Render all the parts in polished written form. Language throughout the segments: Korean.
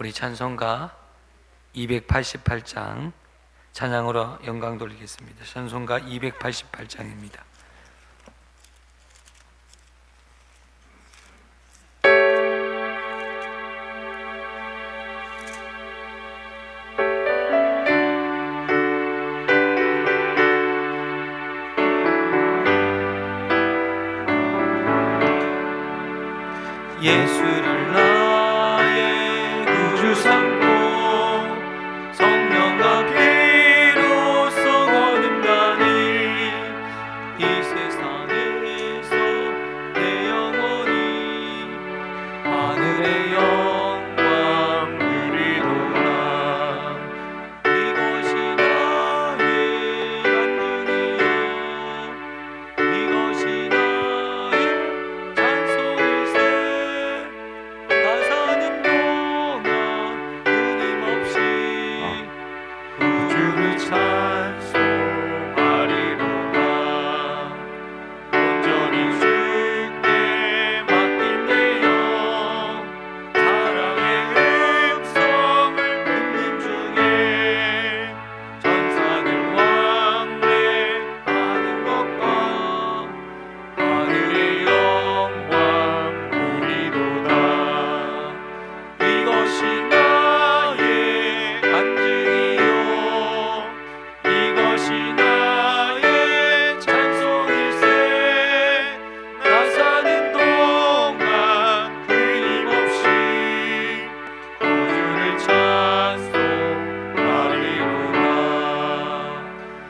우리 찬송가 288장 찬양으로 영광 돌리겠습니다. 찬송가 288장입니다. 예수를 나의 구주 삼고 성령과 피로써 거듭나니 이 세상에서 내 영혼이 하늘의 영광 누리도다. 이것이 나의 안중이요 이것이 나의 찬송일세. 나 사는 동안 끊임없이 우주를 찬송하리로다. 온전히 주께 맡긴 내 영, 사랑의 음성을 듣는 중에 전사들 왕래하는 것과 하늘의 영광 누리도다. 이것이 나의 간증이요 이것이 나의 찬송일세. 나 사는 동안 끊임없이 구주를 찬송하리로다.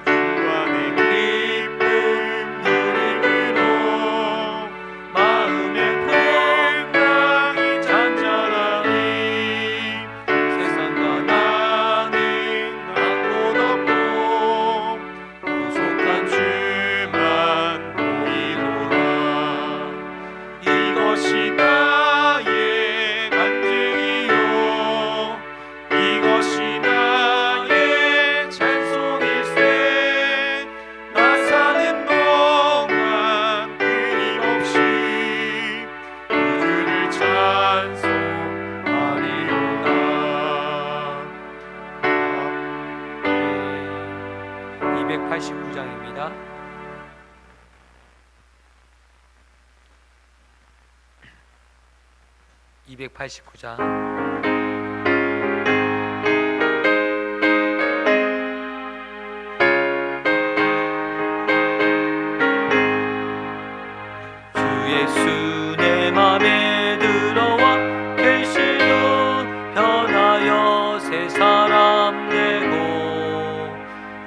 주안의 기쁨 누림으로 마음의 풍랑이 잔잔하니 세상과 나는 안곳 없고 구속한 주만 보이도다. 이것이 나의 간증이요 이것이 나의 찬송일세. 나 사는 동안 끊임없이 우주를 찬송하리로다. 289장입니다. 주 예수 내 맘에 들어와 계시고 변하여 새 사람 되고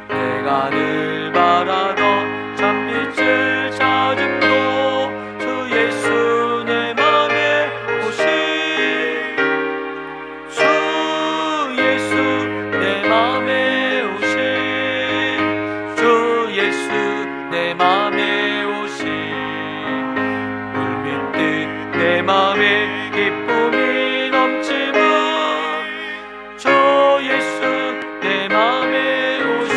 내가 늘 바라던 참빛을 찾음도 주 예수 내 맘에 오시. 주 예수 내 맘에 오시. 주 예수 내 맘에 오시. 물밀듯 내 맘에 기쁨이 넘치고 주 예수 내 맘에 오시.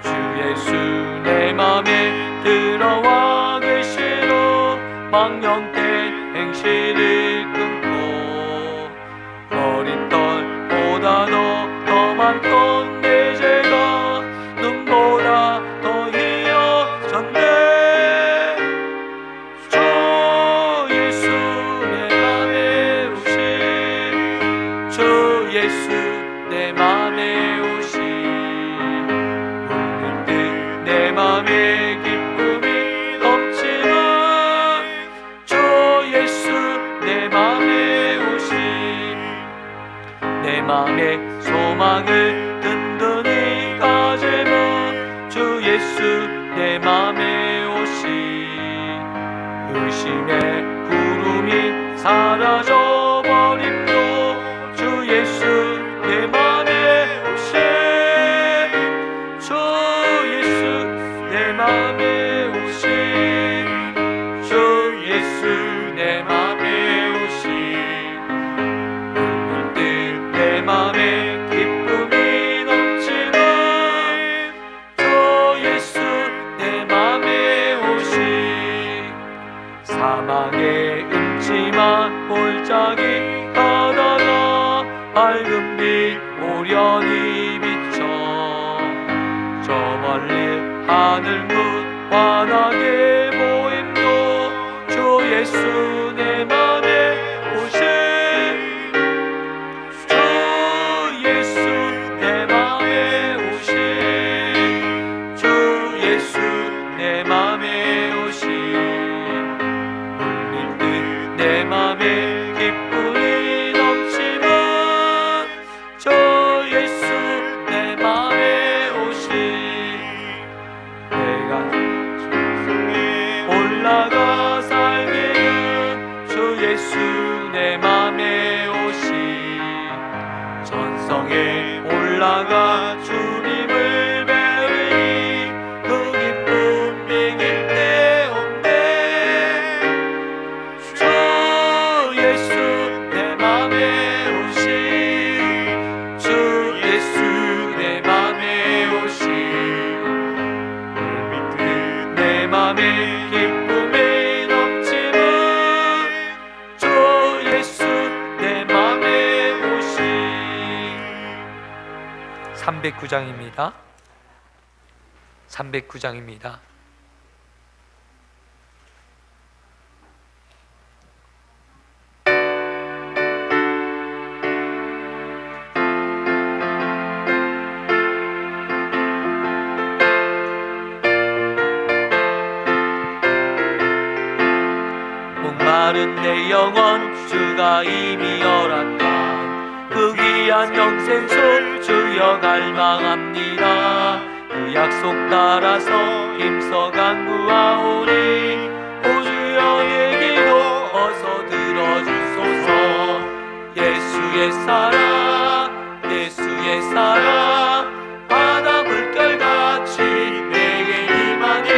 주 예수 내 맘에 들어와 계시로 망령된 행실을 끊고 머리털보다도 더 많던 내 죄가 눈보다 더 희어졌네. 주 예수 내 맘에 오시. 주 예수 내 맘에 오시. 물밀듯 내 맘에 기쁨이 넘치는 주 예수 내 맘에 오시. 내 맘에 소망을 든든히 가지고 주 예수 내 맘에 오시. 의심의 구름이 사라져버림도 주 예수 내 맘에 오시. 주 예수 내 맘에 오시. 주 예수 내 맘에 오시. 물밀듯 내 맘에 기쁨이 넘치는 주 예수 내 맘에 오시. 사망의 음침한 골짜기 가다가 밝은 빛 오련히 비쳐 저 멀리 하늘 문 환하게 보임도 주 예수 내 맘에 오신 주 예수 내 맘에 오신 주 예수 내 맘에 오신 울릴 듯 내 맘에 기쁨이 넘치는 주 예수 내 맘에 오신 내가 천성에 올라가 살기는 주 예수 내 맘에 오신 천성에 올라가 주님을 배우니 그 기쁨 비길 때 온대 주 예수 내 맘에 오신 주 예수 내 맘에 오신 내 맘에 기쁨이 넘치는 주 예수 내 맘에 오신 309장입니다. 309장입니다. 목마른 내 영혼 주가 이미 허락한 그 귀한 영생수 주여 갈망합니다. 그 약속 따라서 힘써 간구하오니 오 주여 내 기도 어서 들어주소서. 예수의 사랑 예수의 사랑 바다 물결같이 내게 임하니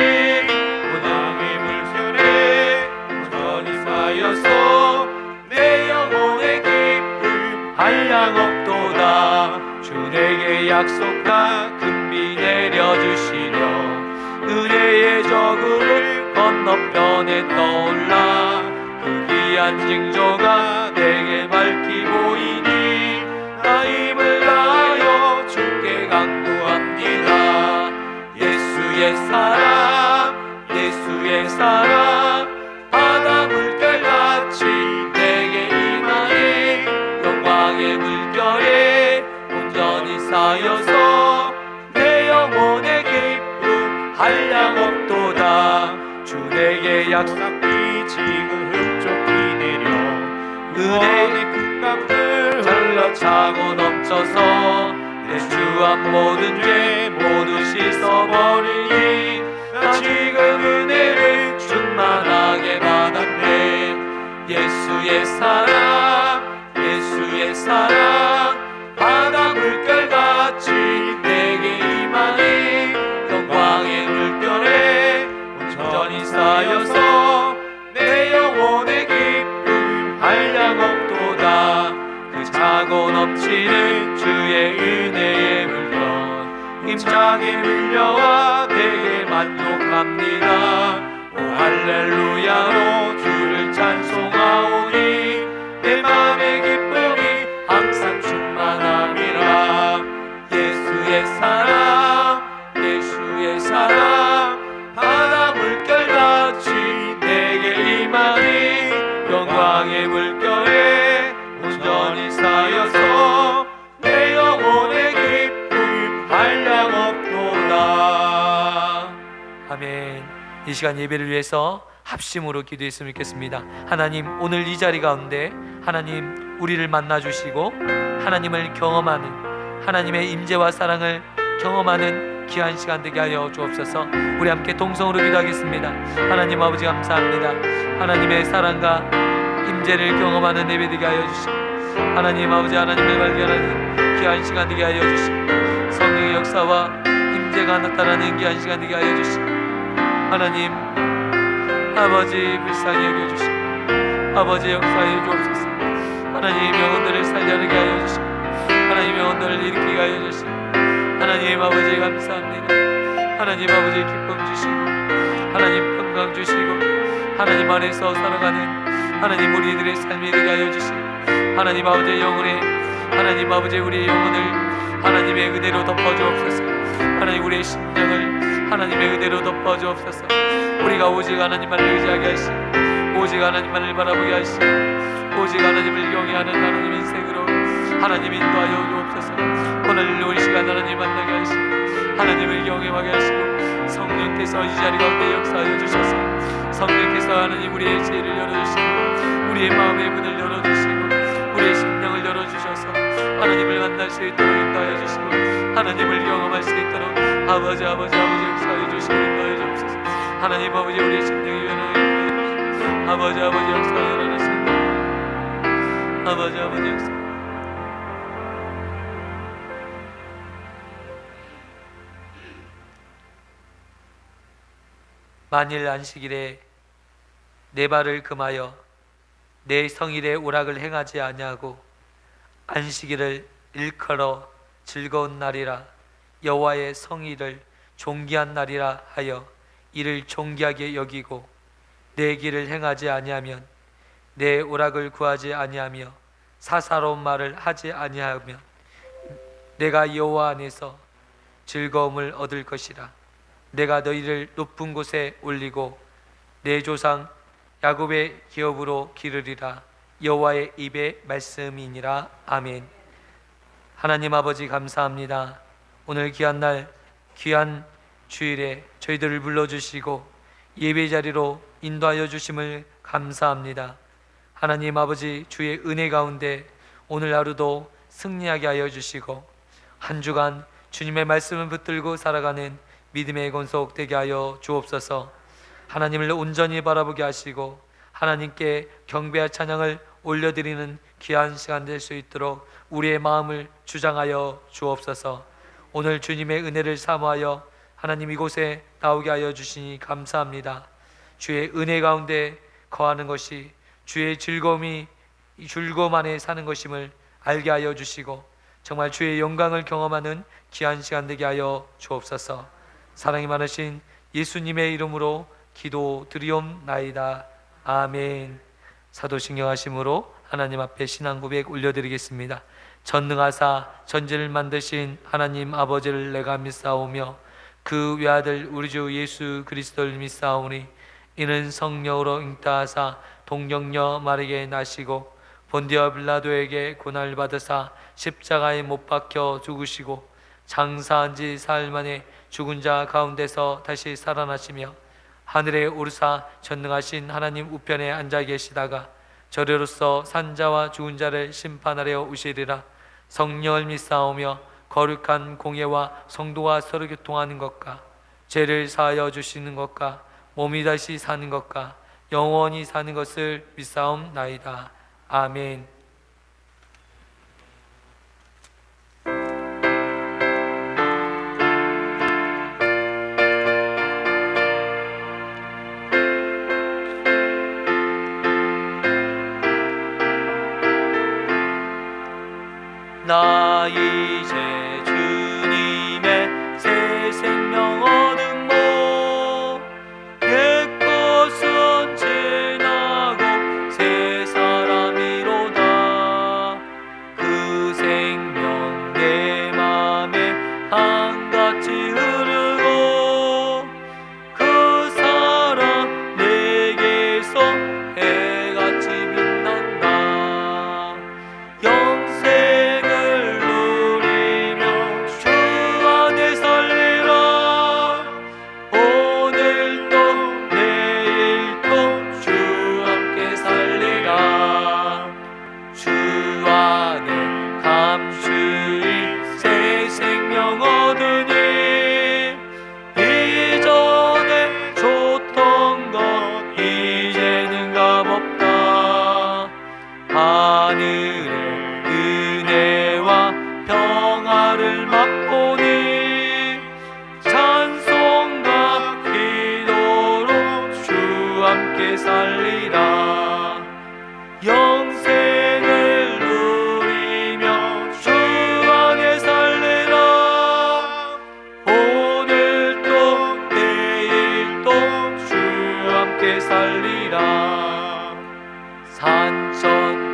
고난의 물결에 온전히 쌓여서 내 영혼의 기쁨 한량 없도다. 주 내게 약속한 금비 내려주시려 은혜의 저그를 건너편에 떠올라 그 귀한 징조가 내게 밝히 보이니 나 힘을 다하여 주께 간구합니다. 예수의 사랑 예수의 사랑 바다 물결같이 내게 임하니 영광의 물결에 온전히 쌓여서 내 영혼의 기쁨 한량 없도다. 주 내게 약속이 지금 흡족히 내려 은혜의 큰 강물 흘러차고 넘쳐서 내 주한 모든 죄 모두 씻어버리니 나 지금 은혜를 충만하게 받았네. 예수의 사랑 예수의 사랑 바다 물결같이 내게 임하니 영광의 물결에 온전히 쌓여서 내 영혼의 기쁨 한량 없도다. 그 차고 넘치는 주의 은혜의 물결 힘차게 밀려와 내게 만족합니다. 오 할렐루야로 주를 찬송하오니 내 맘의 기쁨이 항상 충만함이라. 예수의 사랑 예수의 사랑 바다 물결같이 내게 임하니 영광의 물결에 온전히 쌓여서 내 영혼의 기쁨 한량 없도다. 아멘. 이 시간 예배를 위해서 합심으로 기도했으면 좋겠습니다. 하나님, 오늘 이 자리 가운데 하나님 우리를 만나주시고 하나님을 경험하는 하나님의 임재와 사랑을 경험하는 귀한 시간 되게 하여 주옵소서. 우리 함께 동성으로 기도하겠습니다. 하나님 아버지 감사합니다. 하나님의 사랑과 임재를 경험하는 예배 되게 하여 주시고 하나님 아버지 하나님을 발견하는 귀한 시간 되게 하여 주시고 성령의 역사와 임재가 나타나는 귀한 시간 되게 하여 주시고 하나님 아버지 불쌍히 여겨주시고 아버지 역사해 주옵소서. 하나님 영혼들을 살려내게 하여 주시고 하나님 영혼들을 일으키게 하여 주시고 하나님 아버지 감사합니다. 하나님 아버지 기쁨 주시고 하나님 평강 주시고 하나님 안에서 살아가는 하나님 우리들의 삶이 되게 하여 주시고 하나님 아버지 영혼의 하나님 아버지, 우리의 영혼을 하나님의 은혜로 덮어주옵소서. 하나님, 우리의 심령을 하나님의 은혜로 덮어주옵소서. 우리가 오직 하나님만을 의지하게 하시고, 오직 하나님만을 바라보게 하시고, 오직 하나님을 경외하는 하나님 인생으로 하나님 인도하여 주옵소서. 오늘 이 시간 하나님 만나게 하시고, 하나님을 경외하게 하시고, 성령께서 이 자리 가운데 역사하여 주셔서 성령께서 하나님 우리의 지혜를 열어주시고, 우리의 마음의 문을 열어주시고, 우리의 심령을 열어주셔서 하나님을 만날 수 있도록 인도하여 주시고, 하나님을 경험할 수 있도록 아버지 역사하여 주시고 인도하여 주옵소서. 하나님 아버지, 우리의 심령이 변하게 인도하여 주시고, 아버지 역사하여 열어주시고, 아버지 역사. 만일 안식일에 내 발을 금하여 내 성일의 오락을 행하지 아니하고 안식일을 일컬어 즐거운 날이라 여호와의 성일을 존귀한 날이라 하여 이를 존귀하게 여기고 내 길을 행하지 아니하면 내 오락을 구하지 아니하며 사사로운 말을 하지 아니하면 내가 여호와 안에서 즐거움을 얻을 것이라. 내가 너희를 높은 곳에 올리고 내 조상 야곱의 기업으로 기르리라. 여호와의 입의 말씀이니라. 아멘. 하나님 아버지, 감사합니다. 오늘 귀한 날, 귀한 주일에 저희들을 불러주시고 예배 자리로 인도하여 주심을 감사합니다. 하나님 아버지, 주의 은혜 가운데 오늘 하루도 승리하게 하여 주시고 한 주간 주님의 말씀을 붙들고 살아가는 믿음의 권속 되게 하여 주옵소서. 하나님을 온전히 바라보게 하시고 하나님께 경배와 찬양을 올려드리는 귀한 시간 될 수 있도록 우리의 마음을 주장하여 주옵소서. 오늘 주님의 은혜를 사모하여 하나님 이곳에 나오게 하여 주시니 감사합니다. 주의 은혜 가운데 거하는 것이 주의 즐거움 안에 사는 것임을 알게 하여 주시고 정말 주의 영광을 경험하는 귀한 시간 되게 하여 주옵소서. 사랑이 많으신 예수님의 이름으로 기도드리옵나이다. 아멘. 사도신경 하심으로 하나님 앞에 신앙 고백 올려드리겠습니다. 전능하사 전지를 만드신 하나님 아버지를 내가 믿사오며 그 외아들 우리 주 예수 그리스도를 믿사오니 이는 성령으로 잉타하사 동정녀 마리아에게 나시고 본디오 빌라도에게 고난을 받으사 십자가에 못 박혀 죽으시고 장사한 지 사흘 만에 죽은 자 가운데서 다시 살아나시며 하늘에 오르사 전능하신 하나님 우편에 앉아 계시다가 저리로서 산자와 죽은 자를 심판하려 오시리라. 성령을 믿사오며 거룩한 공예와 성도와 서로 교통하는 것과 죄를 사하여 주시는 것과 몸이 다시 사는 것과 영원히 사는 것을 믿사옵나이다. 아멘. 나 이제 주님의 새 생명 얻음모 옛 것은 지나고 새 사람이로다. 그 생명 내 맘에 한같이 흐르고 그 사랑 내게서 해같이 빛난다. 영생을 누리며 주 안에 살리라. 오늘도 내일도 주 함께 살리라. 주 안에 감추인 새 생명 얻으니 이전에 줬던 것 이제는 값없다. 하늘의 은혜와 평화를 맛보니 찬송과 기도로 주 함께 살리라. 영생을 누리며 주 안에 살리라. 오늘도 내일도 주 함께 살리라. 산천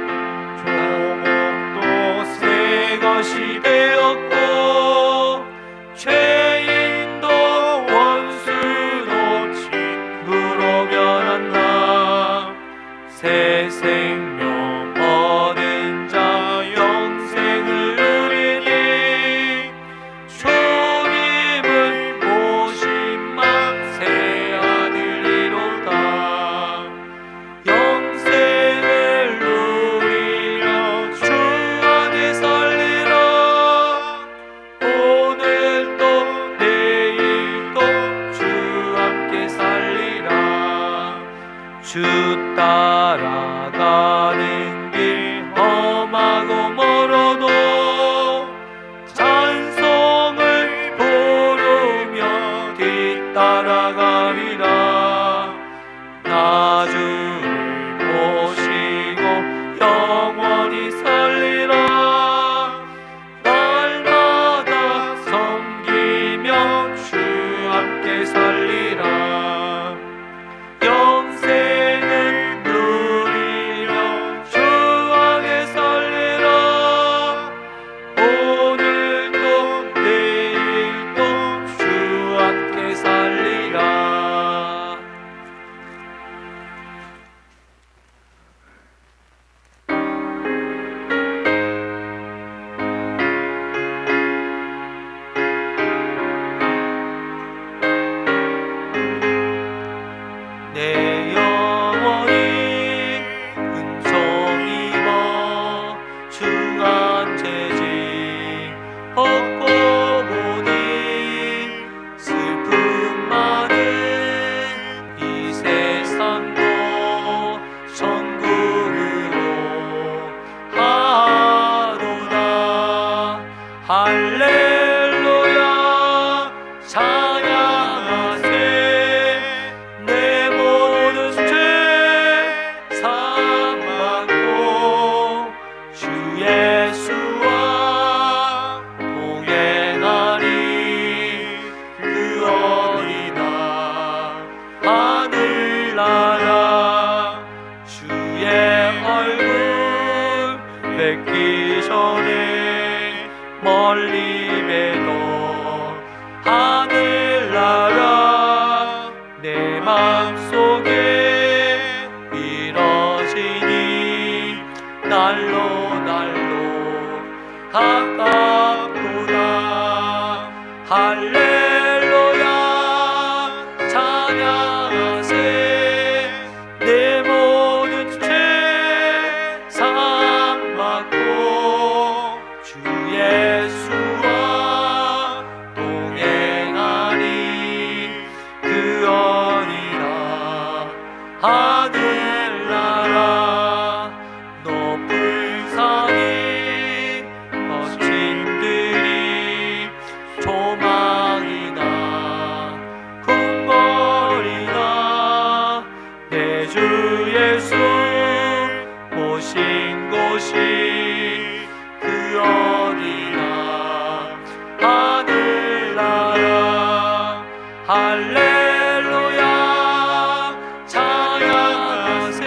영원히 살리라. 날마다 섬기며 주 함께 살리라. 영생은 누리며 주 안에 살리라. 오늘도 내일도 주 함께 살리라. 내 영혼이 은총 입어 중한 재직 얻고 보니 슬픔 많은 이 세상도 천국으로 하도다. 할렐루야 찬양하세. 내 모든 죄 사함받고 주 예수와 동행하리. 그 어리나 하늘나라 주의 얼굴 뵙기 전에 멀리 뵈도 하늘나라 내 맘속에 이뤄지니 날로 가깝도다. 할렐루야 찬양하세. 내 모든 죄 사함받고 주 예수와 동행하리. 그 어리나 하늘나라 높은 산이 멋진 들이 조망이나 궁궐이나 내 주 예수 모신 곳이 그 어디나 하늘나라. 할렐루야 찬양하세.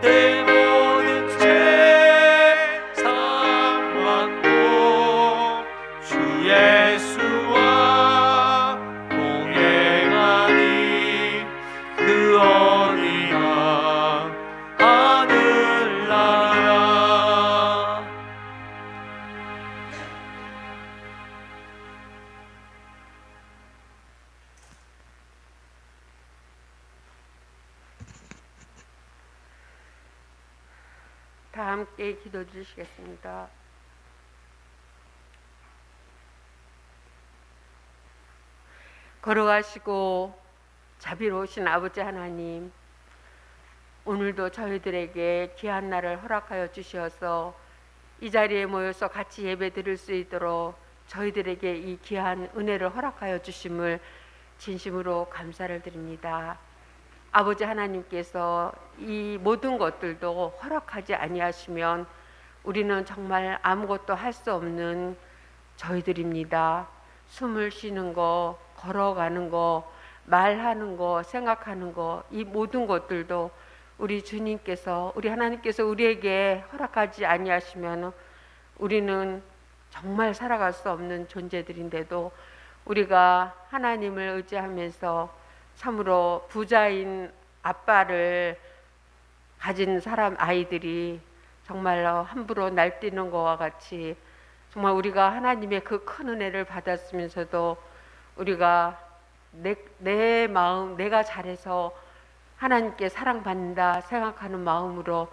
내 모든 죄 사함받고 주 예수와 동행하리. 그 어디나 하늘나라. 다 함께 기도 주시겠습니다. 걸어가시고 자비로우신 아버지 하나님, 오늘도 저희들에게 귀한 날을 허락하여 주셔서 이 자리에 모여서 같이 예배 드릴 수 있도록 저희들에게 이 귀한 은혜를 허락하여 주심을 진심으로 감사를 드립니다. 아버지 하나님께서 이 모든 것들도 허락하지 아니하시면 우리는 정말 아무것도 할 수 없는 저희들입니다. 숨을 쉬는 거, 걸어가는 거, 말하는 거, 생각하는 거, 이 모든 것들도 우리 주님께서, 우리 하나님께서 우리에게 허락하지 아니하시면 우리는 정말 살아갈 수 없는 존재들인데도 우리가 하나님을 의지하면서 참으로 부자인 아빠를 가진 사람 아이들이 정말로 함부로 날뛰는 것과 같이 정말 우리가 하나님의 그 큰 은혜를 받았으면서도 우리가 내 마음, 내가 잘해서 하나님께 사랑받는다 생각하는 마음으로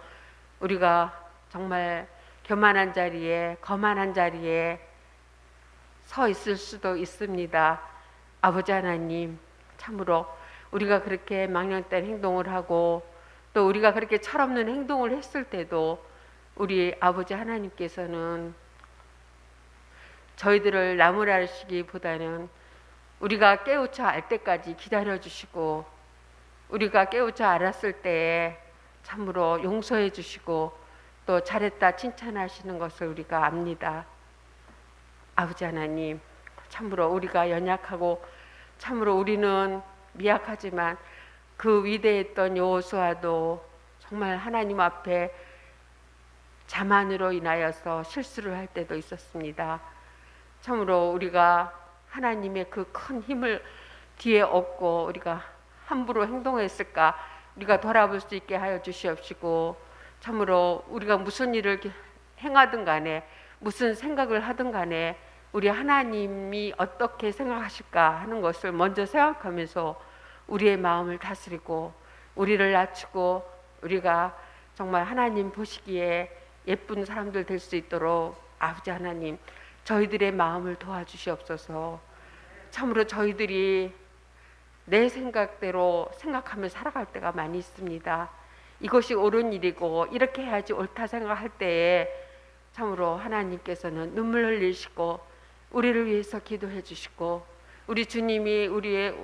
우리가 정말 교만한 자리에, 거만한 자리에 서 있을 수도 있습니다. 아버지 하나님, 참으로 우리가 그렇게 망령된 행동을 하고 또 우리가 그렇게 철없는 행동을 했을 때도 우리 아버지 하나님께서는 저희들을 나무라시기보다는 우리가 깨우쳐 알 때까지 기다려 주시고 우리가 깨우쳐 알았을 때에 참으로 용서해 주시고 또 잘했다 칭찬하시는 것을 우리가 압니다. 아버지 하나님, 참으로 우리가 연약하고 참으로 우리는 미약하지만 그 위대했던 여호수아도 정말 하나님 앞에 자만으로 인하여서 실수를 할 때도 있었습니다. 참으로 우리가 하나님의 그 큰 힘을 뒤에 얻고 우리가 함부로 행동했을까 우리가 돌아볼 수 있게 하여 주시옵시고, 참으로 우리가 무슨 일을 행하든 간에 무슨 생각을 하든 간에 우리 하나님이 어떻게 생각하실까 하는 것을 먼저 생각하면서 우리의 마음을 다스리고 우리를 낮추고 우리가 정말 하나님 보시기에 예쁜 사람들 될 수 있도록 아버지 하나님 저희들의 마음을 도와주시옵소서. 참으로 저희들이 내 생각대로 생각하며 살아갈 때가 많이 있습니다. 이것이 옳은 일이고 이렇게 해야지 옳다 생각할 때에 참으로 하나님께서는 눈물 흘리시고 우리를 위해서 기도해 주시고 우리 주님이 우리의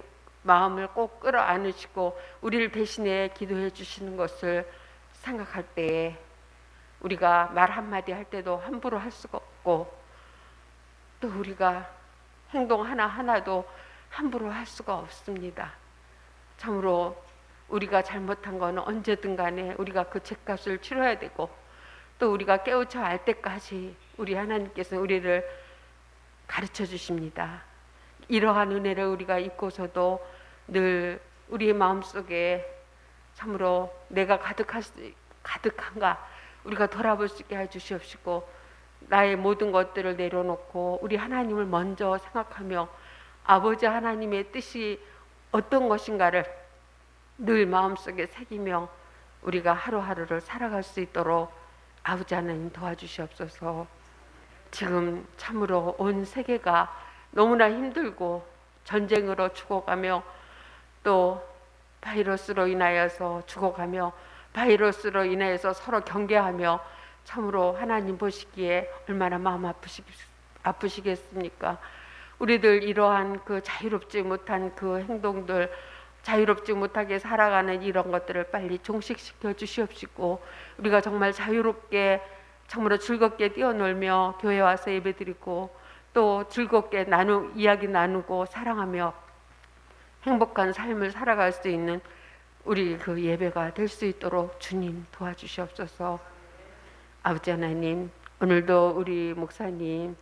마음을 꼭 끌어안으시고 우리를 대신해 기도해 주시는 것을 생각할 때에 우리가 말 한마디 할 때도 함부로 할 수가 없고 또 우리가 행동 하나하나도 함부로 할 수가 없습니다. 참으로 우리가 잘못한 거는 언제든 간에 우리가 그 죄값을 치러야 되고 또 우리가 깨우쳐 알 때까지 우리 하나님께서 우리를 가르쳐 주십니다. 이러한 은혜를 우리가 입고서도 늘 우리의 마음속에 참으로 내가 가득한가 우리가 돌아볼 수 있게 해 주시옵시고 나의 모든 것들을 내려놓고 우리 하나님을 먼저 생각하며 아버지 하나님의 뜻이 어떤 것인가를 늘 마음속에 새기며 우리가 하루하루를 살아갈 수 있도록 아버지 하나님 도와주시옵소서. 지금 참으로 온 세계가 너무나 힘들고 전쟁으로 죽어가며 또 바이러스로 인하여서 죽어가며 바이러스로 인하여서 서로 경계하며 참으로 하나님 보시기에 얼마나 마음 아프시겠습니까? 우리들 이러한 그 자유롭지 못한 그 행동들 자유롭지 못하게 살아가는 이런 것들을 빨리 종식시켜 주시옵시고 우리가 정말 자유롭게 참으로 즐겁게 뛰어놀며 교회 와서 예배드리고 또 즐겁게 이야기 나누고 사랑하며 행복한 삶을 살아갈 수 있는 우리 그 예배가 될 수 있도록 주님 도와주시옵소서. 아버지 하나님, 오늘도 우리 목사님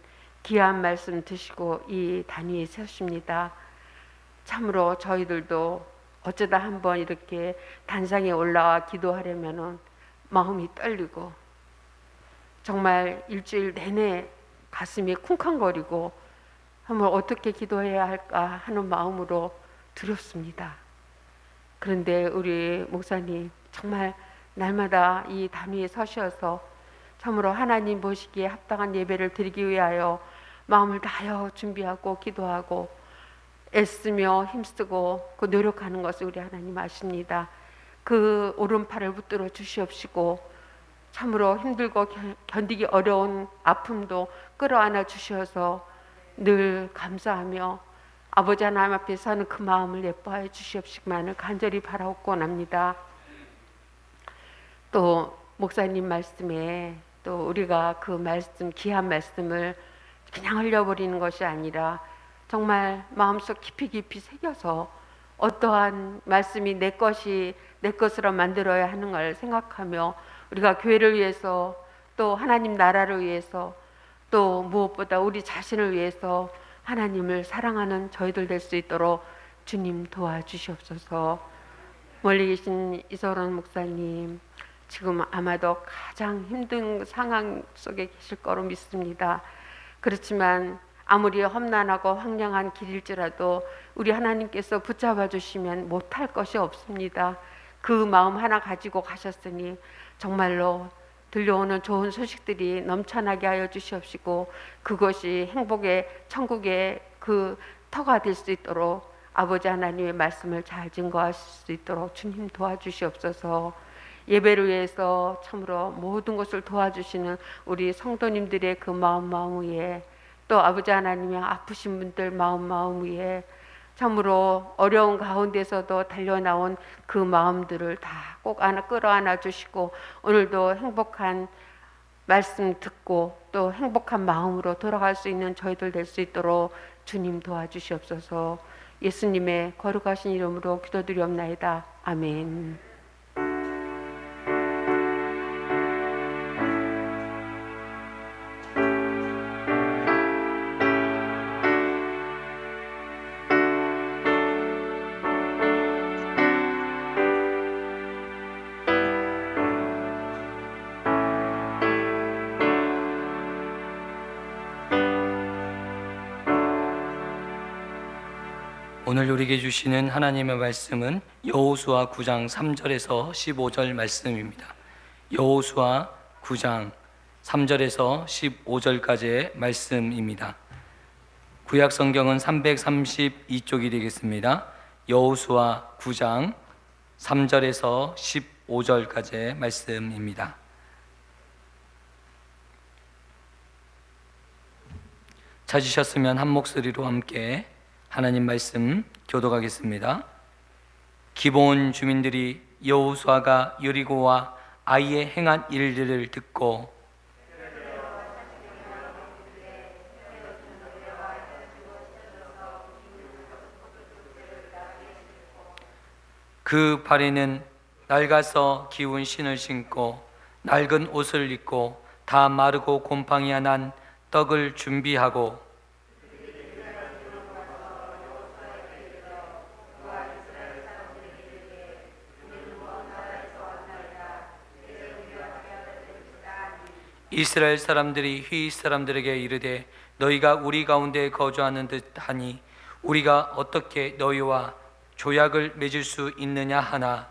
귀한 말씀 드시고 이 단위에 서십니다. 참으로 저희들도 어쩌다 한번 이렇게 단상에 올라와 기도하려면은 마음이 떨리고 정말 일주일 내내 가슴이 쿵쾅거리고 한번 어떻게 기도해야 할까 하는 마음으로 두렵습니다. 그런데 우리 목사님 정말 날마다 이 단위에 서셔서 참으로 하나님 보시기에 합당한 예배를 드리기 위하여 마음을 다하여 준비하고 기도하고 애쓰며 힘쓰고 그 노력하는 것을 우리 하나님 아십니다. 그 오른팔을 붙들어 주시옵시고 참으로 힘들고 견디기 어려운 아픔도 끌어안아 주셔서 늘 감사하며 아버지 하나님 앞에 서는 그 마음을 예뻐해 주시옵시기만을 간절히 바라옵고합니다. 또 목사님 말씀에 또 우리가 그 말씀 귀한 말씀을 그냥 흘려버리는 것이 아니라 정말 마음속 깊이 새겨서 어떠한 말씀이 내 것으로 만들어야 하는 걸 생각하며 우리가 교회를 위해서 또 하나님 나라를 위해서 또 무엇보다 우리 자신을 위해서 하나님을 사랑하는 저희들 될 수 있도록 주님 도와주시옵소서. 멀리 계신 이서론 목사님 지금 아마도 가장 힘든 상황 속에 계실 거로 믿습니다. 그렇지만 아무리 험난하고 황량한 길일지라도 우리 하나님께서 붙잡아 주시면 못할 것이 없습니다. 그 마음 하나 가지고 가셨으니 정말로 들려오는 좋은 소식들이 넘쳐나게 하여 주시옵시고 그것이 행복의 천국의 그 터가 될 수 있도록 아버지 하나님의 말씀을 잘 증거하실 수 있도록 주님 도와주시옵소서. 예배를 위해서 참으로 모든 것을 도와주시는 우리 성도님들의 그 마음 위에 또 아버지 하나님의 아프신 분들 마음 위에 참으로 어려운 가운데서도 달려나온 그 마음들을 다 꼭 끌어안아 주시고 오늘도 행복한 말씀 듣고 또 행복한 마음으로 돌아갈 수 있는 저희들 될 수 있도록 주님 도와주시옵소서. 예수님의 거룩하신 이름으로 기도드리옵나이다. 아멘. 오늘 우리에게 주시는 하나님의 말씀은 여호수아 9장 3절에서 15절 말씀입니다. 여호수아 9장 3절에서 15절까지의 말씀입니다. 구약 성경은 332쪽이 되겠습니다. 여호수아 9장 3절에서 15절까지의 말씀입니다. 찾으셨으면 한 목소리로 함께 하나님 말씀 교독하겠습니다. 기브온 주민들이 여호수아가 여리고와 아이에 행한 일들을 듣고 그 발에는 낡아서 기운 신을 신고 낡은 옷을 입고 다 마르고 곰팡이가 난 떡을 준비하고 이스라엘 사람들이 휘 사람들에게 이르되 너희가 우리 가운데 거주하는 듯하니 우리가 어떻게 너희와 조약을 맺을 수 있느냐 하나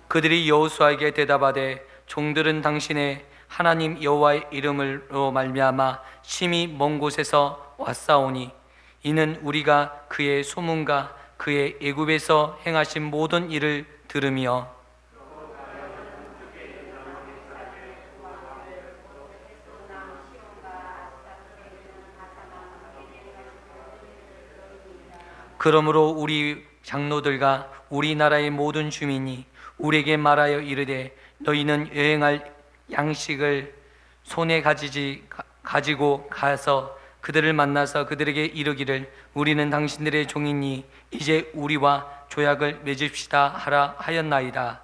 그들이 여호수아에게 대답하되 종들은 당신의 하나님 여호와의 이름으로 말미암아 심히 먼 곳에서 왔사오니 이는 우리가 그의 소문과 그의 애굽에서 행하신 모든 일을 들으며 그러므로 우리 장로들과 우리나라의 모든 주민이 우리에게 말하여 이르되 너희는 여행할 양식을 손에 가지고 가서 그들을 만나서 그들에게 이르기를 우리는 당신들의 종이니 이제 우리와 조약을 맺읍시다 하라 하였나이다.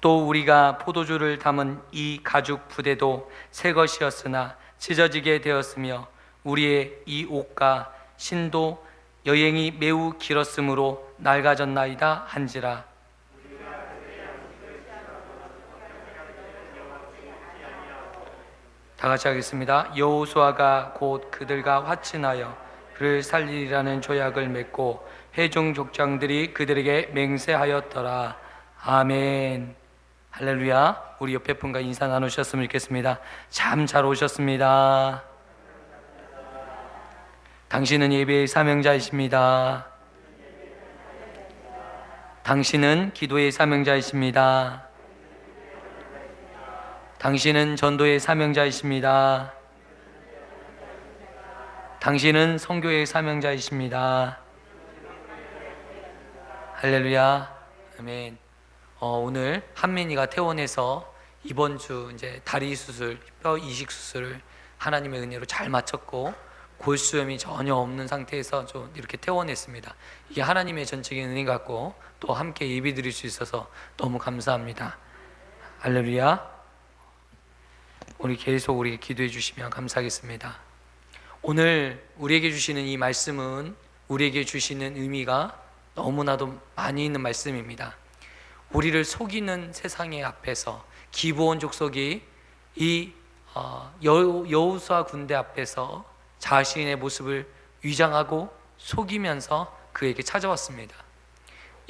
또 우리가 포도주를 담은 이 가죽 부대도 새 것이었으나 찢어지게 되었으며 우리의 이 옷과 신도 여행이 매우 길었으므로 낡아졌나이다 한지라. 다 같이 하겠습니다. 여호수아가 곧 그들과 화친하여 그를 살리리라는 조약을 맺고 회중 족장들이 그들에게 맹세하였더라. 아멘. 할렐루야. 우리 옆에 분과 인사 나누셨으면 좋겠습니다. 참 잘 오셨습니다. 당신은 예배의 사명자이십니다. 당신은 기도의 사명자이십니다. 당신은 전도의 사명자이십니다. 당신은 선교의 사명자이십니다. 할렐루야. 아멘. 오늘 한민이가 퇴원해서 이번 주 이제 다리 수술, 뼈 이식 수술을 하나님의 은혜로 잘 마쳤고 골수염이 전혀 없는 상태에서 좀 이렇게 퇴원했습니다. 이게 하나님의 전적인 은혜 같고 또 함께 예배드릴 수 있어서 너무 감사합니다. 할렐루야. 우리 계속 우리 기도해 주시면 감사하겠습니다. 오늘 우리에게 주시는 이 말씀은 우리에게 주시는 의미가 너무나도 많이 있는 말씀입니다. 우리를 속이는 세상의 앞에서 기브온 족속이 이 여호수아 군대 앞에서 자신의 모습을 위장하고 속이면서 그에게 찾아왔습니다.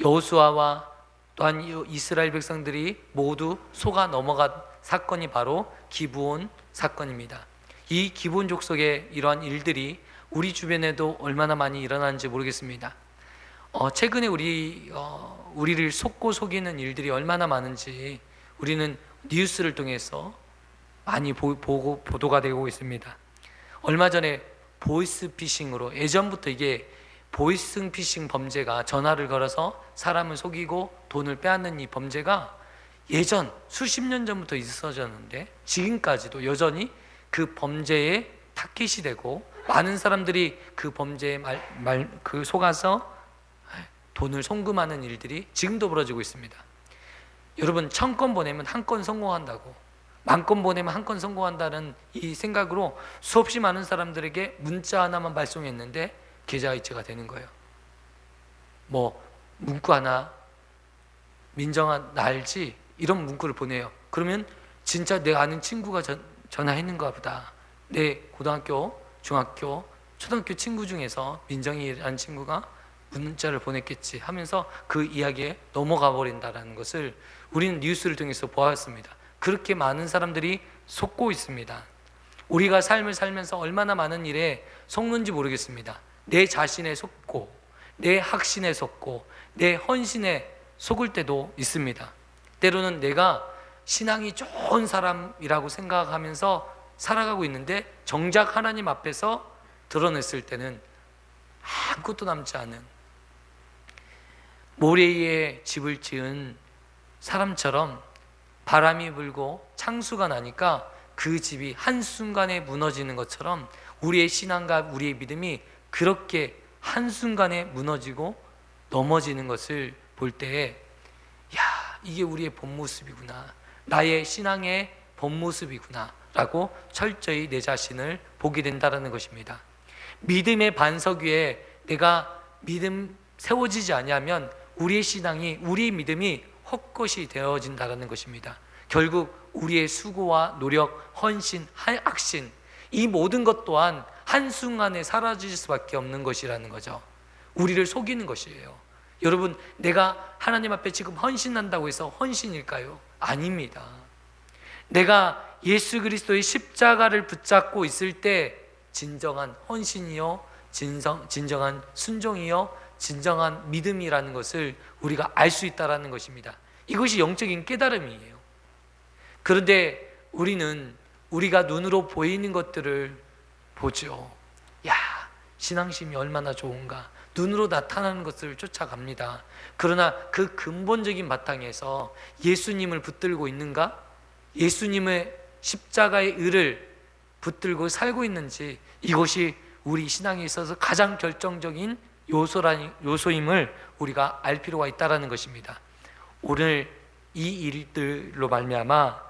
여호수아와 또한 이스라엘 백성들이 모두 속아 넘어간 사건이 바로 기브온 사건입니다. 이 기브온 족속의 이러한 일들이 우리 주변에도 얼마나 많이 일어나는지 모르겠습니다. 최근에 우리를 속고 속이는 일들이 얼마나 많은지 우리는 뉴스를 통해서 많이 보도가 되고 있습니다. 얼마 전에 보이스피싱으로, 예전부터 이게 보이스피싱 범죄가 전화를 걸어서 사람을 속이고 돈을 빼앗는 이 범죄가 예전 수십 년 전부터 있어졌는데 지금까지도 여전히 그 범죄의 타깃이 되고 많은 사람들이 그 범죄에 속아서 돈을 송금하는 일들이 지금도 벌어지고 있습니다. 여러분, 1000건 보내면 1건 성공한다고, 10,000건 보내면 1건 성공한다는 이 생각으로 수없이 많은 사람들에게 문자 하나만 발송했는데 계좌이체가 되는 거예요. 문구 하나, 민정아 나 알지? 이런 문구를 보내요. 그러면 진짜 내 아는 친구가 전화했는가 보다. 내 고등학교, 중학교, 초등학교 친구 중에서 민정이라는 친구가 문자를 보냈겠지 하면서 그 이야기에 넘어가 버린다는 것을 우리는 뉴스를 통해서 보았습니다. 그렇게 많은 사람들이 속고 있습니다. 우리가 삶을 살면서 얼마나 많은 일에 속는지 모르겠습니다. 내 자신에 속고, 내 확신에 속고, 내 헌신에 속을 때도 있습니다. 때로는 내가 신앙이 좋은 사람이라고 생각하면서 살아가고 있는데 정작 하나님 앞에서 드러냈을 때는 아무것도 남지 않은, 모래 위에 집을 지은 사람처럼 바람이 불고 창수가 나니까 그 집이 한순간에 무너지는 것처럼 우리의 신앙과 우리의 믿음이 그렇게 한순간에 무너지고 넘어지는 것을 볼 때에, 이게 우리의 본 모습이구나, 나의 신앙의 본 모습이구나 라고 철저히 내 자신을 보게 된다는 것입니다. 믿음의 반석 위에 내가 믿음 세워지지 아니하면 우리의 신앙이, 우리의 믿음이 헛것이 되어진다는 것입니다. 결국 우리의 수고와 노력, 헌신, 악신, 이 모든 것 또한 한순간에 사라질 수밖에 없는 것이라는 거죠. 우리를 속이는 것이에요. 여러분, 내가 하나님 앞에 지금 헌신한다고 해서 헌신일까요? 아닙니다. 내가 예수 그리스도의 십자가를 붙잡고 있을 때 진정한 헌신이요, 진정한 순종이요, 진정한 믿음이라는 것을 우리가 알 수 있다는 것입니다. 이것이 영적인 깨달음이에요. 그런데 우리는 우리가 눈으로 보이는 것들을 보죠. 신앙심이 얼마나 좋은가, 눈으로 나타나는 것을 쫓아갑니다. 그러나 그 근본적인 바탕에서 예수님을 붙들고 있는가? 예수님의 십자가의 의를 붙들고 살고 있는지, 이것이 우리 신앙에 있어서 가장 결정적인 요소임을 우리가 알 필요가 있다는 것입니다. 오늘 이 일들로 말미암아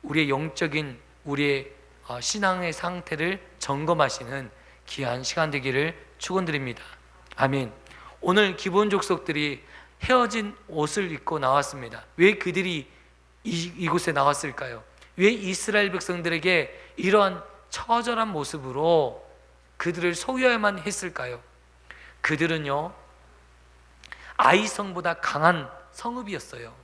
우리의 영적인, 우리의 신앙의 상태를 점검하시는 귀한 시간 되기를 축원드립니다. 아멘. 오늘 기브온 족속들이 헤어진 옷을 입고 나왔습니다. 왜 그들이 이곳에 나왔을까요? 왜 이스라엘 백성들에게 이러한 처절한 모습으로 그들을 속여야만 했을까요? 그들은요, 아이성보다 강한 성읍이었어요.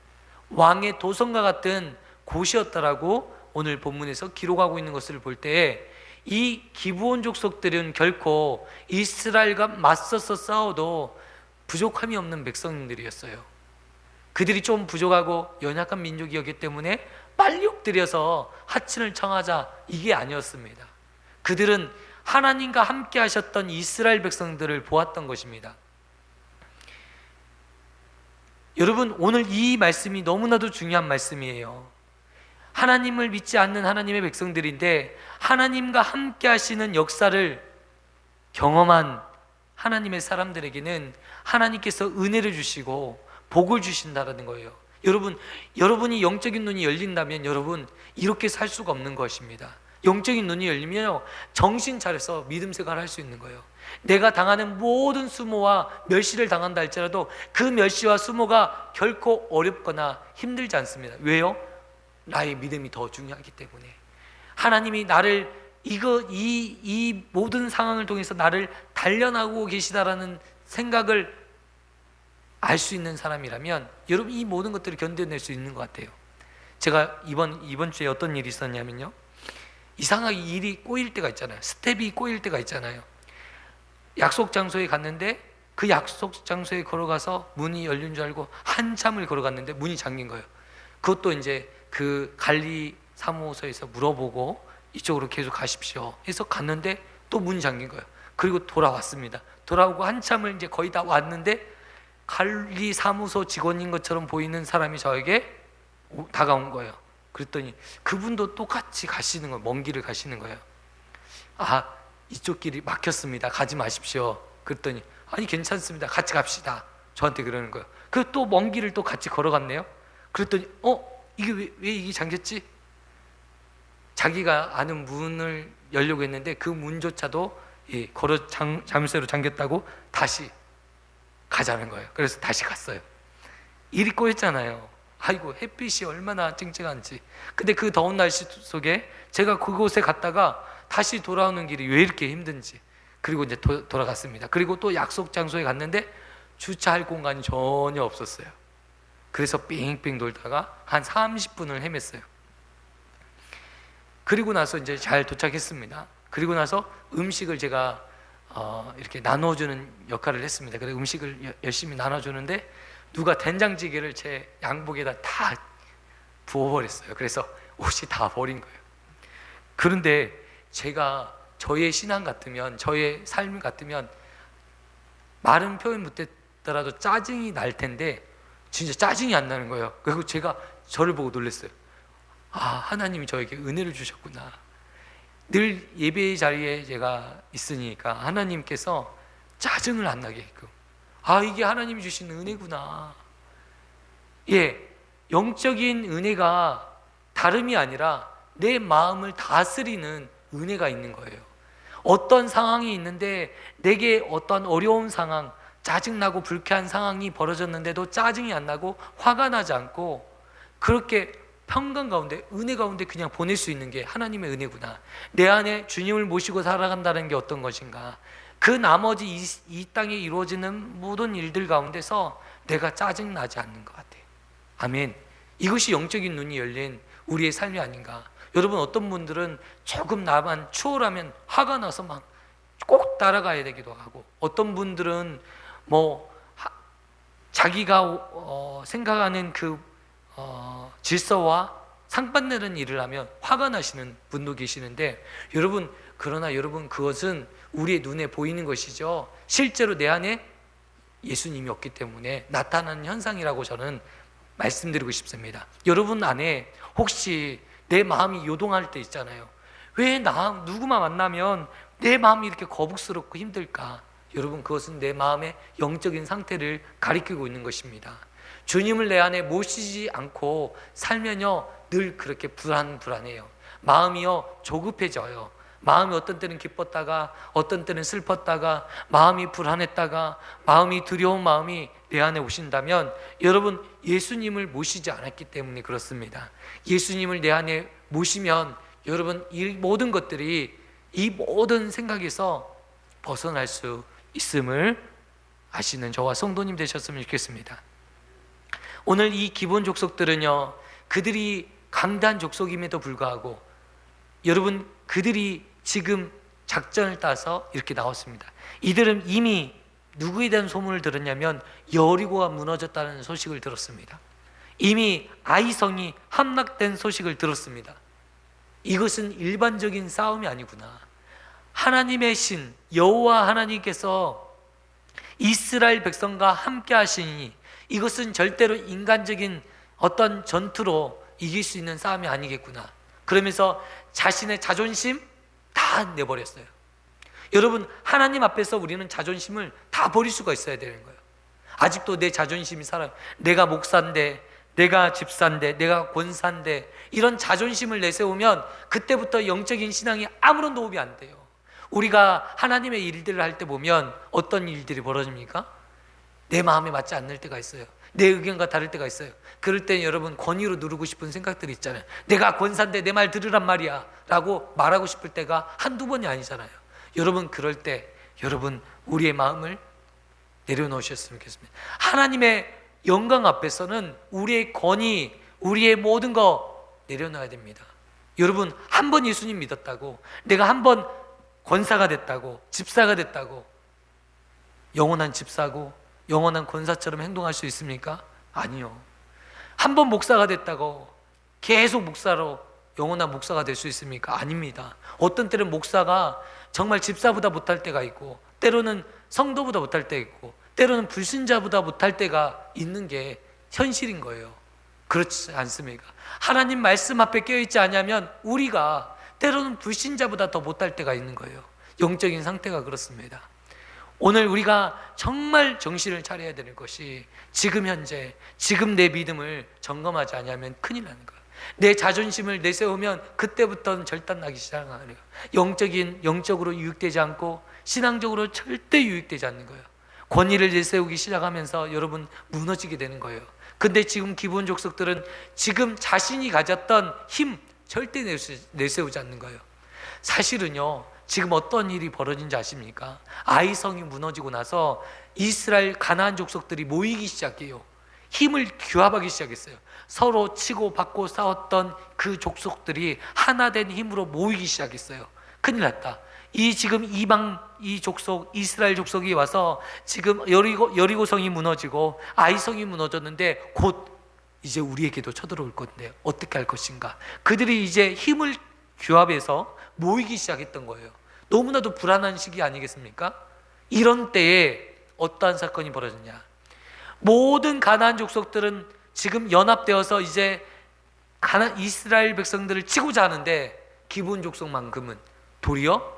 왕의 도성과 같은 곳이었다라고 오늘 본문에서 기록하고 있는 것을 볼 때, 이 기브온 족속들은 결코 이스라엘과 맞서서 싸워도 부족함이 없는 백성들이었어요. 그들이 좀 부족하고 연약한 민족이었기 때문에 빨리 엎드려서 하친을 청하자, 이게 아니었습니다. 그들은 하나님과 함께 하셨던 이스라엘 백성들을 보았던 것입니다. 여러분, 오늘 이 말씀이 너무나도 중요한 말씀이에요. 하나님을 믿지 않는 하나님의 백성들인데 하나님과 함께 하시는 역사를 경험한 하나님의 사람들에게는 하나님께서 은혜를 주시고 복을 주신다는 거예요. 여러분이 영적인 눈이 열린다면 여러분 이렇게 살 수가 없는 것입니다. 영적인 눈이 열리면 정신 차려서 믿음 생활을 할 수 있는 거예요. 내가 당하는 모든 수모와 멸시를 당한다 할지라도 그 멸시와 수모가 결코 어렵거나 힘들지 않습니다. 왜요? 나의 믿음이 더 중요하기 때문에. 하나님이 나를 이 모든 상황을 통해서 나를 단련하고 계시다라는 생각을 알 수 있는 사람이라면 여러분 이 모든 것들을 견뎌낼 수 있는 것 같아요. 제가 이번 주에 어떤 일이 있었냐면요, 이상하게 일이 꼬일 때가 있잖아요. 스텝이 꼬일 때가 있잖아요. 약속 장소에 갔는데 그 약속 장소에 걸어가서 문이 열린 줄 알고 한참을 걸어갔는데 문이 잠긴 거예요. 그것도 이제 그 관리 사무소에서 물어보고 이쪽으로 계속 가십시오 해서 갔는데 또 문이 잠긴 거예요. 그리고 돌아왔습니다. 돌아오고 한참을 이제 거의 다 왔는데 관리 사무소 직원인 것처럼 보이는 사람이 저에게 다가온 거예요. 그랬더니 그분도 똑같이 가시는 거예요. 먼 길을 가시는 거예요. 아, 이쪽 길이 막혔습니다. 가지 마십시오. 그랬더니 아니 괜찮습니다. 같이 갑시다. 저한테 그러는 거예요. 그리고 또 먼 길을 또 같이 걸어갔네요. 그랬더니 이게 왜 이게 잠겼지? 자기가 아는 문을 열려고 했는데 그 문조차도 자물쇠로 잠겼다고 다시 가자는 거예요. 그래서 다시 갔어요. 일이 꼬였잖아요. 아이고, 햇빛이 얼마나 쨍쨍한지. 근데 그 더운 날씨 속에 제가 그곳에 갔다가 다시 돌아오는 길이 왜 이렇게 힘든지. 그리고 이제 돌아갔습니다. 그리고 또 약속 장소에 갔는데 주차할 공간이 전혀 없었어요. 그래서 빙빙 돌다가 한 30분을 헤맸어요. 그리고 나서 이제 잘 도착했습니다. 그리고 나서 음식을 제가 이렇게 나눠주는 역할을 했습니다. 그래서 음식을 열심히 나눠주는데 누가 된장찌개를 제 양복에다 다 부어버렸어요. 그래서 옷이 다 버린 거예요. 그런데 제가 저의 신앙 같으면, 저의 삶 같으면 말은 표현 못했더라도 짜증이 날 텐데 진짜 짜증이 안 나는 거예요. 그리고 제가 저를 보고 놀랐어요. 아, 하나님이 저에게 은혜를 주셨구나. 늘 예배의 자리에 제가 있으니까 하나님께서 짜증을 안 나게 했고, 아, 이게 하나님이 주신 은혜구나. 영적인 은혜가 다름이 아니라 내 마음을 다스리는 은혜가 있는 거예요. 어떤 상황이 있는데 내게 어떤 어려운 상황, 짜증나고 불쾌한 상황이 벌어졌는데도 짜증이 안 나고 화가 나지 않고 그렇게 평강 가운데, 은혜 가운데 그냥 보낼 수 있는 게 하나님의 은혜구나. 내 안에 주님을 모시고 살아간다는 게 어떤 것인가. 그 나머지 이 땅에 이루어지는 모든 일들 가운데서 내가 짜증나지 않는 것 같아요. 아멘. 이것이 영적인 눈이 열린 우리의 삶이 아닌가. 여러분, 어떤 분들은 조금 나만 추월하면 화가 나서 막 꼭 따라가야 되기도 하고, 어떤 분들은 자기가 생각하는 그 질서와 상반되는 일을 하면 화가 나시는 분도 계시는데, 그러나 여러분, 그것은 우리의 눈에 보이는 것이죠. 실제로 내 안에 예수님이 없기 때문에 나타나는 현상이라고 저는 말씀드리고 싶습니다. 여러분 안에 혹시 내 마음이 요동할 때 있잖아요. 왜 누구만 만나면 내 마음이 이렇게 거북스럽고 힘들까? 여러분, 그것은 내 마음의 영적인 상태를 가리키고 있는 것입니다. 주님을 내 안에 모시지 않고 살면요, 늘 그렇게 불안해요. 마음이요, 조급해져요. 마음이 어떤 때는 기뻤다가 어떤 때는 슬펐다가 마음이 불안했다가 마음이 두려운 마음이 내 안에 오신다면, 여러분, 예수님을 모시지 않았기 때문에 그렇습니다. 예수님을 내 안에 모시면 여러분, 이 모든 것들이, 이 모든 생각에서 벗어날 수 있음을 아시는 저와 성도님 되셨으면 좋겠습니다. 오늘 이 기본 족속들은요, 그들이 강대한 족속임에도 불구하고 여러분, 그들이 지금 작전을 따서 이렇게 나왔습니다. 이들은 이미 누구에 대한 소문을 들었냐면 여리고가 무너졌다는 소식을 들었습니다. 이미 아이성이 함락된 소식을 들었습니다. 이것은 일반적인 싸움이 아니구나. 하나님의 신 여호와 하나님께서 이스라엘 백성과 함께 하시니 이것은 절대로 인간적인 어떤 전투로 이길 수 있는 싸움이 아니겠구나. 그러면서 자신의 자존심 다 내버렸어요. 여러분, 하나님 앞에서 우리는 자존심을 다 버릴 수가 있어야 되는 거예요. 아직도 내 자존심이 살아요. 내가 목사인데, 내가 집사인데, 내가 권사인데, 이런 자존심을 내세우면 그때부터 영적인 신앙이 아무런 도움이 안 돼요. 우리가 하나님의 일들을 할 때 보면 어떤 일들이 벌어집니까? 내 마음에 맞지 않는 때가 있어요. 내 의견과 다를 때가 있어요. 그럴 때 여러분, 권위로 누르고 싶은 생각들이 있잖아요. 내가 권사인데 내 말 들으란 말이야 라고 말하고 싶을 때가 한두 번이 아니잖아요. 여러분, 그럴 때 여러분, 우리의 마음을 내려놓으셨으면 좋겠습니다. 하나님의 영광 앞에서는 우리의 권위, 우리의 모든 거 내려놔야 됩니다. 여러분, 한 번 예수님 믿었다고, 내가 한 번 권사가 됐다고, 집사가 됐다고 영원한 집사고 영원한 권사처럼 행동할 수 있습니까? 아니요. 한 번 목사가 됐다고 계속 목사로 영원한 목사가 될 수 있습니까? 아닙니다. 어떤 때는 목사가 정말 집사보다 못할 때가 있고, 때로는 성도보다 못할 때가 있고, 때로는 불신자보다 못할 때가 있는 게 현실인 거예요. 그렇지 않습니까? 하나님 말씀 앞에 깨어있지 않으면 우리가 때로는 불신자보다 더 못할 때가 있는 거예요. 영적인 상태가 그렇습니다. 오늘 우리가 정말 정신을 차려야 되는 것이, 지금 현재, 지금 내 믿음을 점검하지 않으면 큰일 나는 거예요. 내 자존심을 내세우면 그때부터는 절단나기 시작하는 거예요. 영적으로 유익되지 않고 신앙적으로 절대 유익되지 않는 거예요. 권위를 내세우기 시작하면서 여러분 무너지게 되는 거예요. 근데 지금 기브온 족속들은 지금 자신이 가졌던 힘 절대 내세우지 않는 거예요. 사실은요, 지금 어떤 일이 벌어진지 아십니까? 아이성이 무너지고 나서 이스라엘 가나안 족속들이 모이기 시작해요. 힘을 규합하기 시작했어요. 서로 치고 받고 싸웠던 그 족속들이 하나 된 힘으로 모이기 시작했어요. 큰일 났다. 지금 이 족속, 이스라엘 족속이 와서 지금 여리고성이 무너지고 아이성이 무너졌는데 곧 이제 우리에게도 쳐들어올 건데 어떻게 할 것인가? 그들이 이제 힘을 규합해서 모이기 시작했던 거예요. 너무나도 불안한 시기 아니겠습니까? 이런 때에 어떠한 사건이 벌어졌냐? 모든 가나안 족속들은 지금 연합되어서 이제 이스라엘 백성들을 치고자 하는데, 기브온 족속만큼은 도리어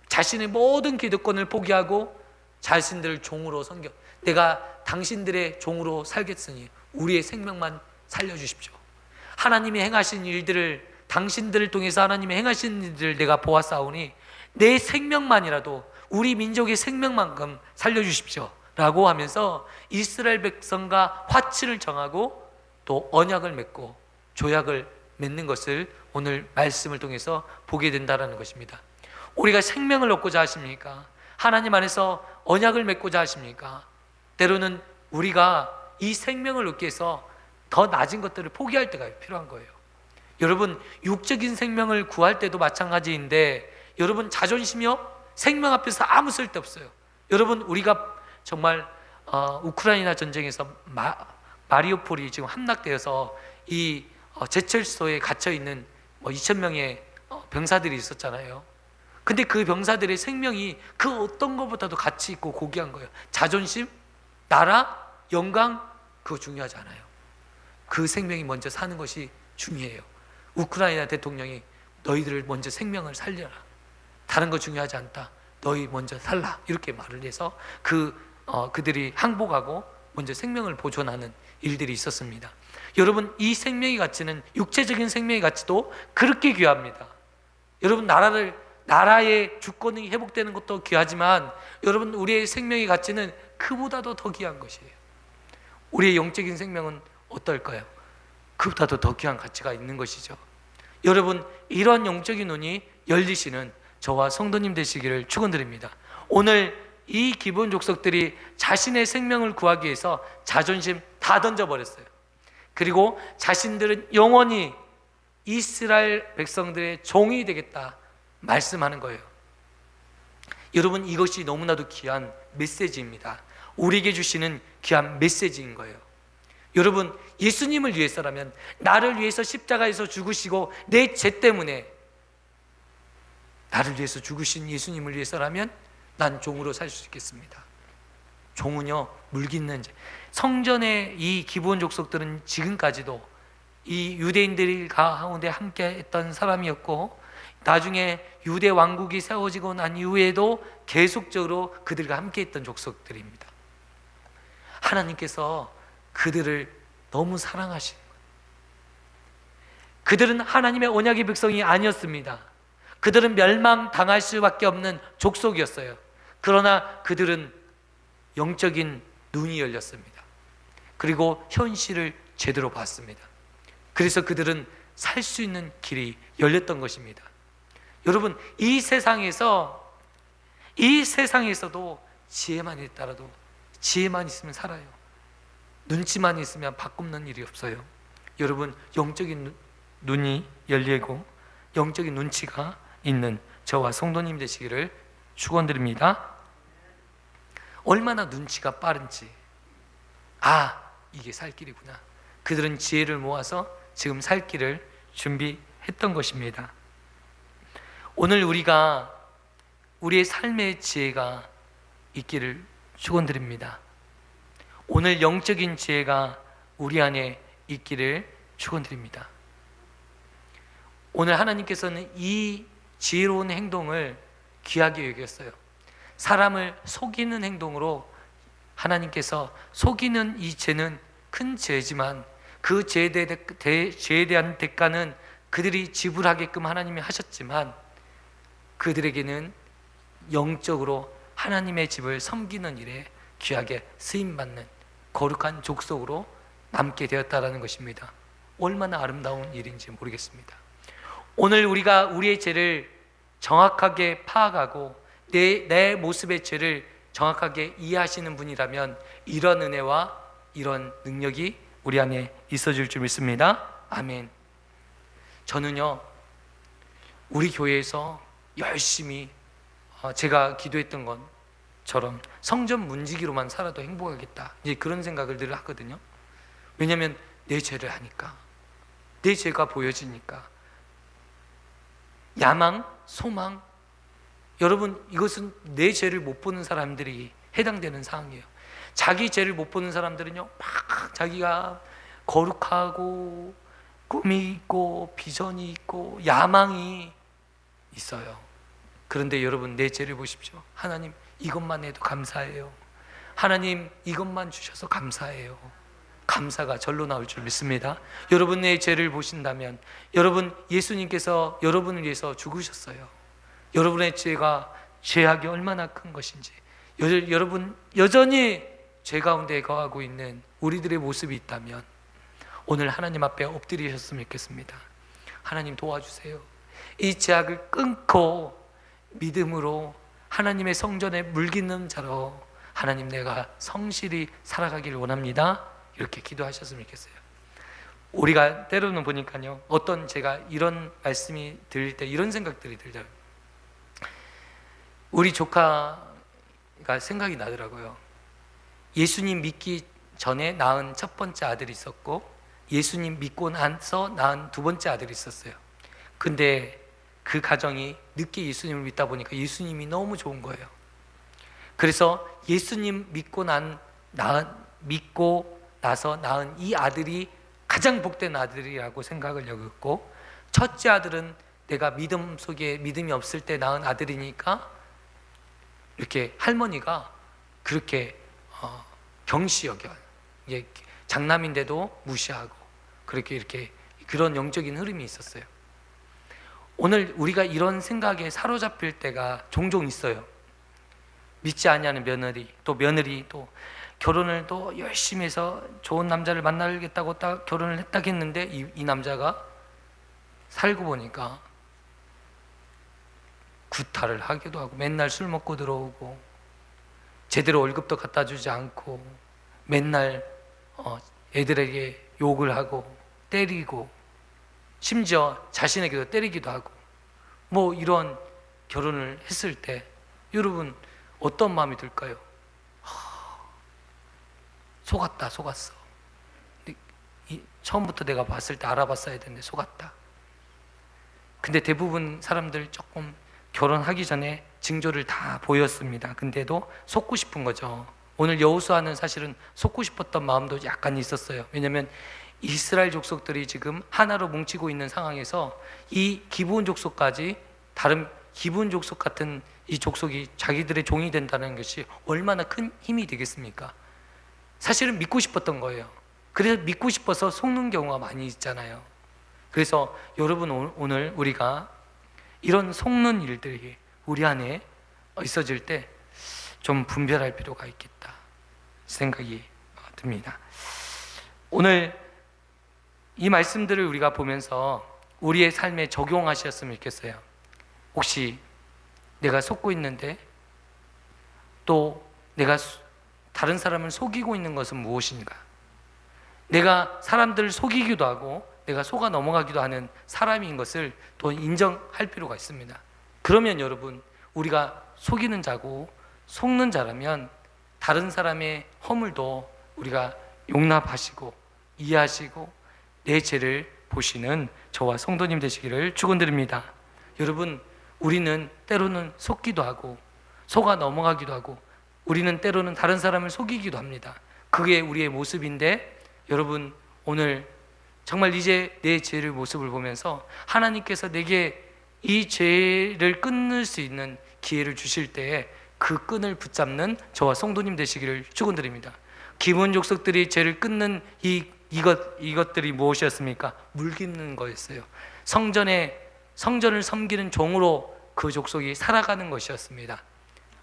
자신의 모든 기득권을 포기하고 자신들을 종으로 섬겨, 내가 당신들의 종으로 살겠으니 우리의 생명만 살려주십시오. 하나님이 행하신 일들을, 당신들을 통해서 하나님이 행하신 일들을 내가 보았사오니 내 생명만이라도, 우리 민족의 생명만큼 살려주십시오 라고 하면서 이스라엘 백성과 화친을 정하고 또 언약을 맺고 조약을 맺는 것을 오늘 말씀을 통해서 보게 된다는 것입니다. 우리가 생명을 얻고자 하십니까? 하나님 안에서 언약을 맺고자 하십니까? 때로는 우리가 이 생명을 얻기 위해서 더 낮은 것들을 포기할 때가 필요한 거예요. 여러분, 육적인 생명을 구할 때도 마찬가지인데, 여러분 자존심이요? 생명 앞에서 아무 쓸데없어요. 여러분, 우리가 정말 우크라이나 전쟁에서 마리우폴이 지금 함락되어서 이 제철소에 갇혀있는 2,000명의 병사들이 있었잖아요. 근데 그 병사들의 생명이 그 어떤 것보다도 가치 있고 고귀한 거예요. 자존심, 나라, 영광, 그거 중요하지 않아요. 그 생명이 먼저 사는 것이 중요해요. 우크라이나 대통령이 너희들을 먼저 생명을 살려라, 다른 거 중요하지 않다, 너희 먼저 살라, 이렇게 말을 해서 그들이 항복하고 먼저 생명을 보존하는 일들이 있었습니다. 여러분, 이 생명의 가치는, 육체적인 생명의 가치도 그렇게 귀합니다. 여러분, 나라의 주권이 회복되는 것도 귀하지만, 여러분, 우리의 생명의 가치는 그보다도 더 귀한 것이에요. 우리의 영적인 생명은 어떨까요? 그보다도 더 귀한 가치가 있는 것이죠. 여러분, 이런 영적인 눈이 열리시는 저와 성도님 되시기를 축원드립니다. 오늘 이 기브온 족속들이 자신의 생명을 구하기 위해서 자존심 다 던져버렸어요. 그리고 자신들은 영원히 이스라엘 백성들의 종이 되겠다 말씀하는 거예요. 여러분, 이것이 너무나도 귀한 메시지입니다. 우리에게 주시는 귀한 메시지인 거예요. 여러분, 예수님을 위해서라면, 나를 위해서 십자가에서 죽으시고 내 죄 때문에 나를 위해서 죽으신 예수님을 위해서라면 난 종으로 살 수 있겠습니다. 종은요, 물깃는 죄. 성전의 이 기브온 족속들은 지금까지도 이 유대인들이 가운데 함께 했던 사람이었고, 나중에 유대 왕국이 세워지고 난 이후에도 계속적으로 그들과 함께 했던 족속들입니다. 하나님께서 그들을 너무 사랑하신 거예요. 그들은 하나님의 언약의 백성이 아니었습니다. 그들은 멸망당할 수밖에 없는 족속이었어요. 그러나 그들은 영적인 눈이 열렸습니다. 그리고 현실을 제대로 봤습니다. 그래서 그들은 살 수 있는 길이 열렸던 것입니다. 여러분, 이 세상에서도 지혜만 있더라도, 지혜만 있으면 살아요. 눈치만 있으면 바꾸는 일이 없어요. 여러분, 영적인 눈이 열리고 영적인 눈치가 있는 저와 성도님 되시기를 축원드립니다. 얼마나 눈치가 빠른지, 이게 살 길이구나. 그들은 지혜를 모아서 지금 살 길을 준비했던 것입니다. 오늘 우리가 우리의 삶의 지혜가 있기를 축원드립니다. 오늘 영적인 지혜가 우리 안에 있기를 축원드립니다. 오늘 하나님께서는 이 지혜로운 행동을 귀하게 여겼어요. 사람을 속이는 행동으로 하나님께서, 속이는 이 죄는 큰 죄지만 그 죄에 대한 대가는 그들이 지불하게끔 하나님이 하셨지만, 그들에게는 영적으로 하나님의 집을 섬기는 일에 귀하게 쓰임받는 거룩한 족속으로 남게 되었다라는 것입니다. 얼마나 아름다운 일인지 모르겠습니다. 오늘 우리가 우리의 죄를 정확하게 파악하고 내 모습의 죄를 정확하게 이해하시는 분이라면 이런 은혜와 이런 능력이 우리 안에 있어질 줄 믿습니다. 아멘. 저는요, 우리 교회에서 열심히 제가 기도했던 것처럼 성전 문지기로만 살아도 행복하겠다, 이제 그런 생각을 늘 하거든요. 왜냐하면 내 죄를 하니까, 내 죄가 보여지니까. 야망, 소망, 여러분, 이것은 내 죄를 못 보는 사람들이 해당되는 사항이에요. 자기 죄를 못 보는 사람들은요, 막 자기가 거룩하고 꿈이 있고 비전이 있고 야망이 있어요. 그런데 여러분, 내 죄를 보십시오. 하나님, 이것만 해도 감사해요. 하나님, 이것만 주셔서 감사해요. 감사가 절로 나올 줄 믿습니다. 여러분의 죄를 보신다면, 여러분, 예수님께서 여러분을 위해서 죽으셨어요. 여러분의 죄가, 죄악이 얼마나 큰 것인지, 여러분 여전히 죄 가운데 거하고 있는 우리들의 모습이 있다면 오늘 하나님 앞에 엎드리셨으면 좋겠습니다. 하나님, 도와주세요. 이 죄악을 끊고 믿음으로 하나님의 성전에 물깃는 자로 하나님, 내가 성실히 살아가기를 원합니다. 이렇게 기도하셨으면 좋겠어요. 우리가 때로는 보니까요, 어떤, 제가 이런 말씀이 들릴 때 이런 생각들이 들어요. 우리 조카가 생각이 나더라고요. 예수님 믿기 전에 낳은 첫 번째 아들이 있었고, 예수님 믿고 나서 낳은 두 번째 아들이 있었어요. 근데 그 가정이 늦게 예수님을 믿다 보니까 예수님이 너무 좋은 거예요. 그래서 예수님 믿고 나서 낳은 이 아들이 가장 복된 아들이라고 생각을 여겼고, 첫째 아들은 내가 믿음 속에 믿음이 없을 때 낳은 아들이니까 이렇게 할머니가 그렇게 경시 여겨요. 이게 장남인데도 무시하고, 그렇게 이렇게 그런 영적인 흐름이 있었어요. 오늘 우리가 이런 생각에 사로잡힐 때가 종종 있어요. 믿지 아니하는 며느리, 또 며느리 또 결혼을 또 열심히 해서 좋은 남자를 만나겠다고 딱 결혼을 했다겠는데 이 남자가 살고 보니까 구타를 하기도 하고, 맨날 술 먹고 들어오고, 제대로 월급도 갖다 주지 않고, 맨날 애들에게 욕을 하고 때리고, 심지어 자신에게도 때리기도 하고, 뭐 이런 결혼을 했을 때 여러분 어떤 마음이 들까요? 속았어. 처음부터 내가 봤을 때 알아봤어야 되는데 속았다. 근데 대부분 사람들 조금 결혼하기 전에 징조를 다 보였습니다. 근데도 속고 싶은 거죠. 오늘 여호수아는 사실은 속고 싶었던 마음도 약간 있었어요. 왜냐하면 이스라엘 족속들이 지금 하나로 뭉치고 있는 상황에서 이 기브온 족속까지, 다른 기브온 족속 같은 이 족속이 자기들의 종이 된다는 것이 얼마나 큰 힘이 되겠습니까? 사실은 믿고 싶었던 거예요. 그래서 믿고 싶어서 속는 경우가 많이 있잖아요. 그래서 여러분, 오늘 우리가 이런 속는 일들이 우리 안에 있어질 때 좀 분별할 필요가 있겠다 생각이 듭니다. 오늘 이 말씀들을 우리가 보면서 우리의 삶에 적용하셨으면 좋겠어요. 혹시 내가 속고 있는데, 또 내가 다른 사람을 속이고 있는 것은 무엇인가? 내가 사람들을 속이기도 하고 내가 속아 넘어가기도 하는 사람인 것을 또 인정할 필요가 있습니다. 그러면 여러분, 우리가 속이는 자고 속는 자라면 다른 사람의 허물도 우리가 용납하시고 이해하시고 내 죄를 보시는 저와 성도님 되시기를 축원드립니다. 여러분, 우리는 때로는 속기도 하고 속아 넘어가기도 하고 우리는 때로는 다른 사람을 속이기도 합니다. 그게 우리의 모습인데, 여러분, 오늘 정말 이제 내 죄의 모습을 보면서 하나님께서 내게 이 죄를 끊을 수 있는 기회를 주실 때에 그 끈을 붙잡는 저와 성도님 되시기를 축원드립니다. 기본 족속들이 죄를 끊는 이것들이 무엇이었습니까? 물 깃는 거였어요. 성전을 섬기는 종으로 그 족속이 살아가는 것이었습니다.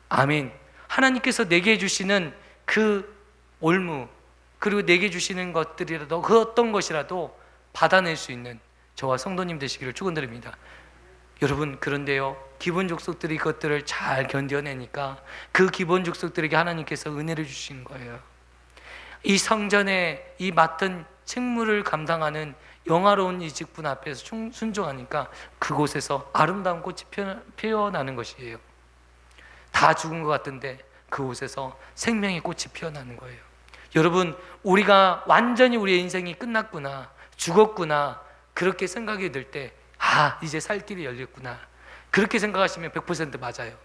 아멘. 하나님께서 내게 주시는 그 올무, 그리고 내게 주시는 것들이라도 그 어떤 것이라도 받아낼 수 있는 저와 성도님 되시기를 축원드립니다. 여러분, 그런데요, 기본 족속들이 그것들을 잘 견뎌내니까 그 기본 족속들에게 하나님께서 은혜를 주신 거예요. 이 성전에 이 맡은 책무를 감당하는 영화로운 이 직분 앞에서 순종하니까 그곳에서 아름다운 꽃이 피어나는 것이에요. 다 죽은 것 같은데 그곳에서 생명의 꽃이 피어나는 거예요. 여러분, 우리가 완전히 우리의 인생이 끝났구나, 죽었구나, 그렇게 생각이 들 때 이제 살 길이 열렸구나, 그렇게 생각하시면 100% 맞아요.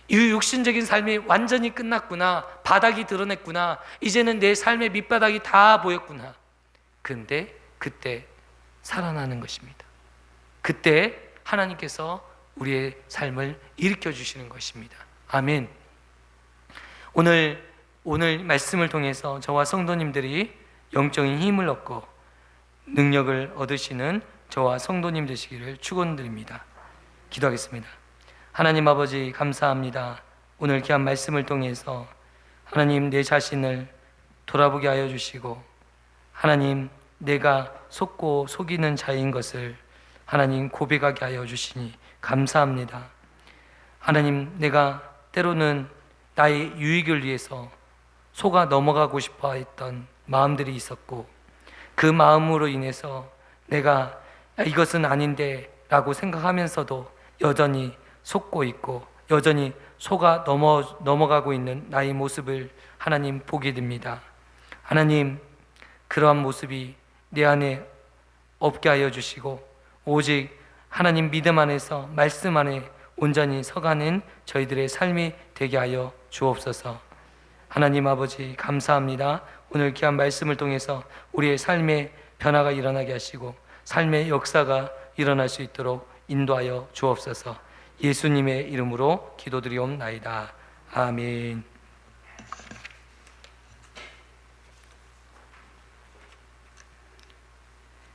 이 육신적인 삶이 완전히 끝났구나, 바닥이 드러냈구나, 이제는 내 삶의 밑바닥이 다 보였구나. 근데 그때 살아나는 것입니다. 그때 하나님께서 우리의 삶을 일으켜 주시는 것입니다. 아멘. 오늘 말씀을 통해서 저와 성도님들이 영적인 힘을 얻고 능력을 얻으시는 저와 성도님 되시기를 축원드립니다. 기도하겠습니다. 하나님 아버지, 감사합니다. 오늘 귀한 말씀을 통해서 하나님, 내 자신을 돌아보게 하여 주시고, 하나님, 내가 속고 속이는 자인 것을 하나님 고백하게 하여 주시니 감사합니다. 하나님, 내가 때로는 나의 유익을 위해서 속아 넘어가고 싶어 했던 마음들이 있었고, 그 마음으로 인해서 내가 이것은 아닌데 라고 생각하면서도 여전히 속고 있고 여전히 속아 넘어가고 있는 나의 모습을 하나님 보게 됩니다. 하나님, 그러한 모습이 내 안에 없게 하여 주시고 오직 하나님 믿음 안에서 말씀 안에 온전히 서가는 저희들의 삶이 되게 하여 주옵소서. 하나님 아버지, 감사합니다. 오늘 귀한 말씀을 통해서 우리의 삶에 변화가 일어나게 하시고 삶의 역사가 일어날 수 있도록 인도하여 주옵소서. 예수님의 이름으로 기도드리옵나이다. 아멘.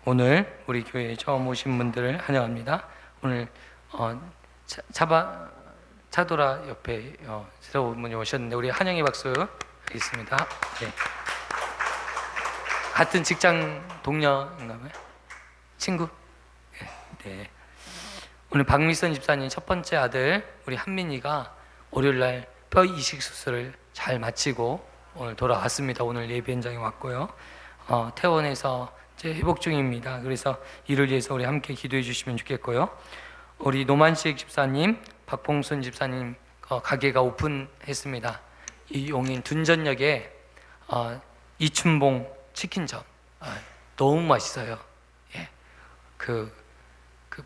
오늘 우리 교회에 처음 오신 분들을 환영합니다. 오늘 차도라 옆에 새로운 분이 오셨는데 우리 환영의 박수 있습니다. 네. 같은 직장 동료인가봐요? 친구? 네. 오늘 박미선 집사님 첫 번째 아들 우리 한민이가 월요일날 뼈 이식 수술을 잘 마치고 오늘 돌아왔습니다. 오늘 예배 현장에 왔고요. 퇴원해서 이제 회복 중입니다. 그래서 이를 위해서 우리 함께 기도해 주시면 좋겠고요. 우리 노만식 집사님, 박봉순 집사님 가게가 오픈했습니다. 이 용인 둔전역에 이춘봉 치킨점 너무 맛있어요. 예, 그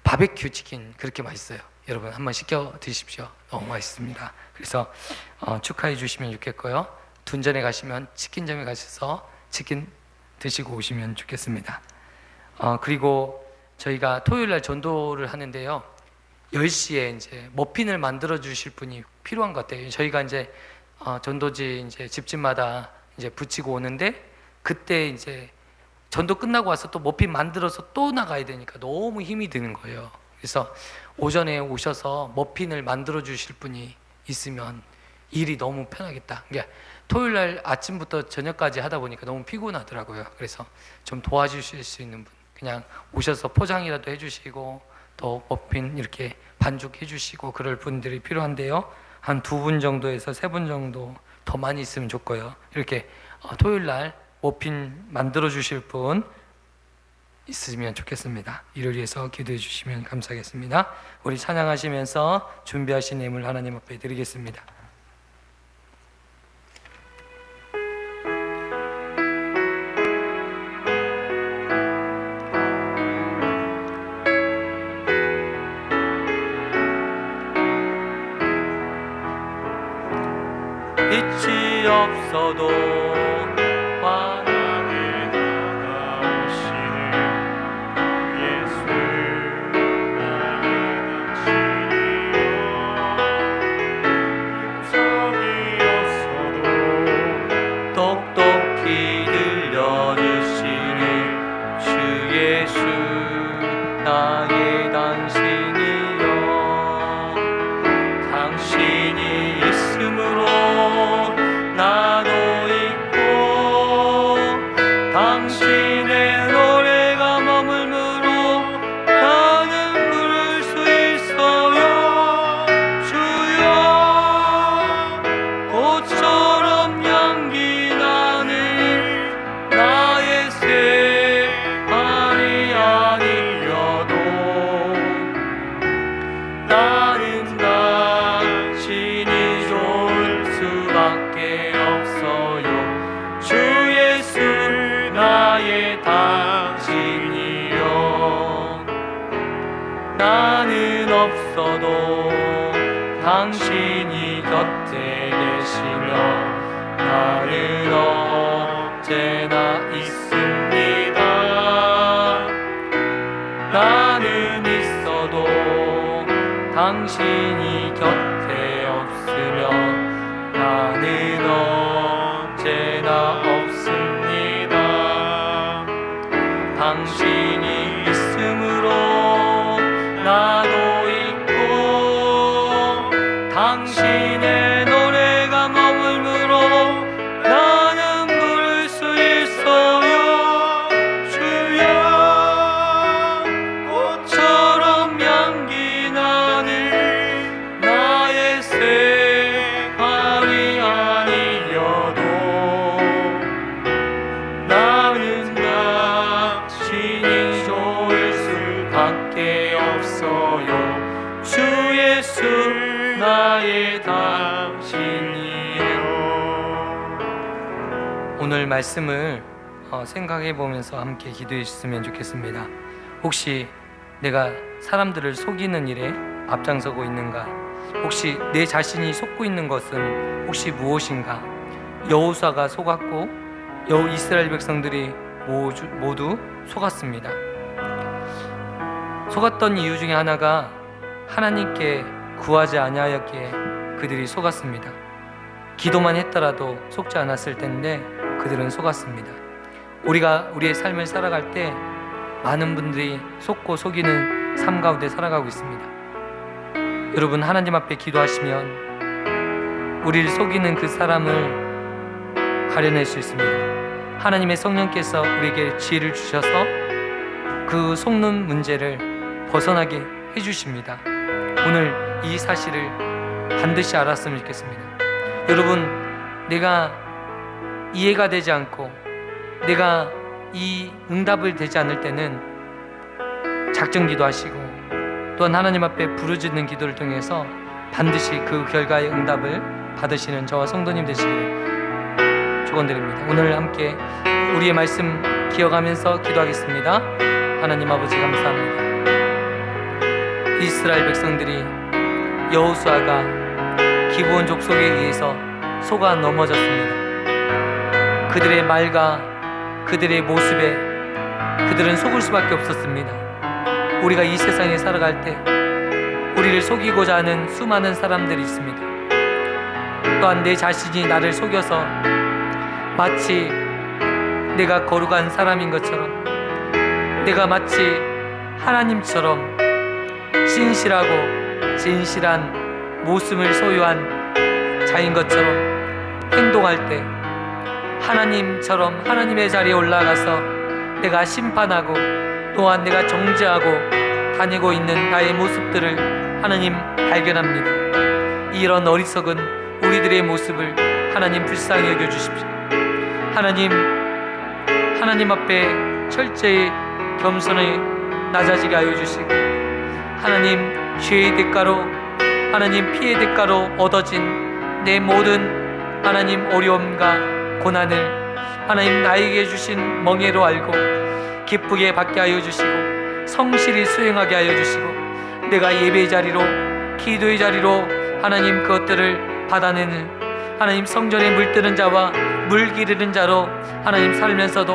바베큐 치킨 그렇게 맛있어요. 여러분 한번 시켜 드십시오. 너무 맛있습니다. 그래서 축하해 주시면 좋겠고요. 둔전에 가시면 치킨점에 가셔서 치킨 드시고 오시면 좋겠습니다. 그리고 저희가 토요일날 전도를 하는데요. 10시에 이제 머핀을 만들어 주실 분이 필요한 것 같아요. 저희가 이제 전도지 이제 집집마다 이제 붙이고 오는데 그때 이제 전도 끝나고 와서 또 머핀 만들어서 또 나가야 되니까 너무 힘이 드는 거예요. 그래서 오전에 오셔서 머핀을 만들어 주실 분이 있으면 일이 너무 편하겠다. 그러니까 토요일날 아침부터 저녁까지 하다 보니까 너무 피곤하더라고요. 그래서 좀 도와주실 수 있는 분 그냥 오셔서 포장이라도 해주시고 또 머핀 이렇게 반죽해 주시고 그럴 분들이 필요한데요. 한 2분 정도에서 3분 정도 더 많이 있으면 좋고요. 이렇게 토요일날 모핀 만들어 주실 분 있으면 좋겠습니다. 이를 위해서 기도해 주시면 감사하겠습니다. 우리 찬양하시면서 준비하신 예물 하나님 앞에 드리겠습니다. 빛이 없어도 나에게 다가오시는 예수 나의 당신이여 음성이었어도 똑똑히 들려주시는 주 예수 나의 당신이여 당신이 있음으로 나도 있고 당신의 노래가 머물므로 나는 부를 수 있어요. 주여 꽃처럼 향기 나는 나의 생활이 아니어도 나는 당신이 좋을 수밖에 없어요. 주 예수 나의 당신이요 나는 없어도 당신이 곁에 계시며 나는 언제나 있습니다. 나는 있어도 당신이 곁에 없으며 나는 언제나 없습니다. 당신이 있음으로 나도 있고 당신의 노래가 머물므로 나는 부를 수 있어요. 주여 꽃처럼 향기 나는 나의 생활이 아니어도 나는 당신이 좋을 수밖에 없어요. 주 예수 나의 당신이요. 오늘 말씀을 생각해 보면서 함께 기도해 주셨으면 좋겠습니다. 혹시 내가 사람들을 속이는 일에 앞장서고 있는가? 혹시 내 자신이 속고 있는 것은 혹시 무엇인가? 여호수아가 속았고 이스라엘 백성들이 모두 속았습니다. 속았던 이유 중에 하나가 하나님께 구하지 아니하였기에 그들이 속았습니다. 기도만 했더라도 속지 않았을 텐데 그들은 속았습니다. 우리가 우리의 삶을 살아갈 때 많은 분들이 속고 속이는 삶 가운데 살아가고 있습니다. 여러분, 하나님 앞에 기도하시면 우리를 속이는 그 사람을 가려낼 수 있습니다. 하나님의 성령께서 우리에게 지혜를 주셔서 그 속는 문제를 벗어나게 해주십니다. 오늘 이 사실을 반드시 알았으면 좋겠습니다. 여러분, 내가 이해가 되지 않고 내가 이 응답을 되지 않을 때는 작정기도 하시고 또한 하나님 앞에 부르짖는 기도를 통해서 반드시 그 결과의 응답을 받으시는 저와 성도님 되시기를 축원드립니다. 오늘 함께 우리의 말씀 기억하면서 기도하겠습니다. 하나님 아버지 감사합니다. 이스라엘 백성들이 여호수아가 기브온 족속에 의해서 속아 넘어졌습니다. 그들의 말과 그들의 모습에 그들은 속을 수밖에 없었습니다. 우리가 이 세상에 살아갈 때 우리를 속이고자 하는 수많은 사람들이 있습니다. 또한 내 자신이 나를 속여서 마치 내가 거룩한 사람인 것처럼, 내가 마치 하나님처럼 신실하고 진실한 모습을 소유한 자인 것처럼 행동할 때 하나님처럼 하나님의 자리에 올라가서 내가 심판하고 또한 내가 정죄하고 다니고 있는 나의 모습들을 하나님 발견합니다. 이런 어리석은 우리들의 모습을 하나님 불쌍히 여겨주십시오. 하나님, 하나님 앞에 철저히 겸손히 낮아지게 하여 주시고, 하나님 죄의 대가로, 하나님 피의 대가로 얻어진 내 모든 하나님 어려움과 고난을 하나님 나에게 주신 멍에로 알고 기쁘게 받게 하여 주시고, 성실히 수행하게 하여 주시고, 내가 예배의 자리로, 기도의 자리로 하나님 그것들을 받아내는 하나님 성전에 물드는 자와 물 기르는 자로 하나님 살면서도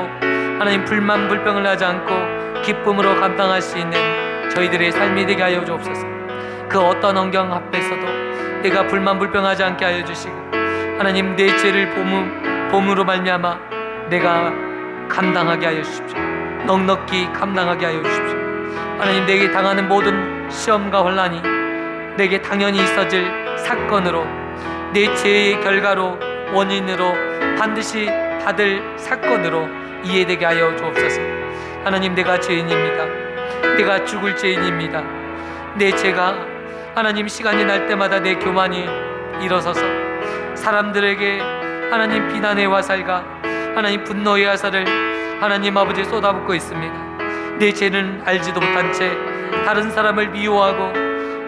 하나님 불만 불평을 하지 않고 기쁨으로 감당할 수 있는 저희들의 삶이 되게 하여 주옵소서. 그 어떤 환경 앞에서도 내가 불만 불평하지 않게 하여 주시고, 하나님 내 죄를 봄으로 말미암아 내가 감당하게 하여 주십시오. 넉넉히 감당하게 하여 주십시오. 하나님 내게 당하는 모든 시험과 혼란이 내게 당연히 있어질 사건으로, 내 죄의 결과로, 원인으로 반드시 받을 사건으로 이해되게 하여 주옵소서. 하나님 내가 죄인입니다. 내가 죽을 죄인입니다. 내 죄가 하나님 시간이 날 때마다 내 교만이 일어서서 사람들에게 하나님 비난의 화살과 하나님 분노의 화살을 하나님 아버지 쏟아붓고 있습니다. 내 죄는 알지도 못한 채 다른 사람을 미워하고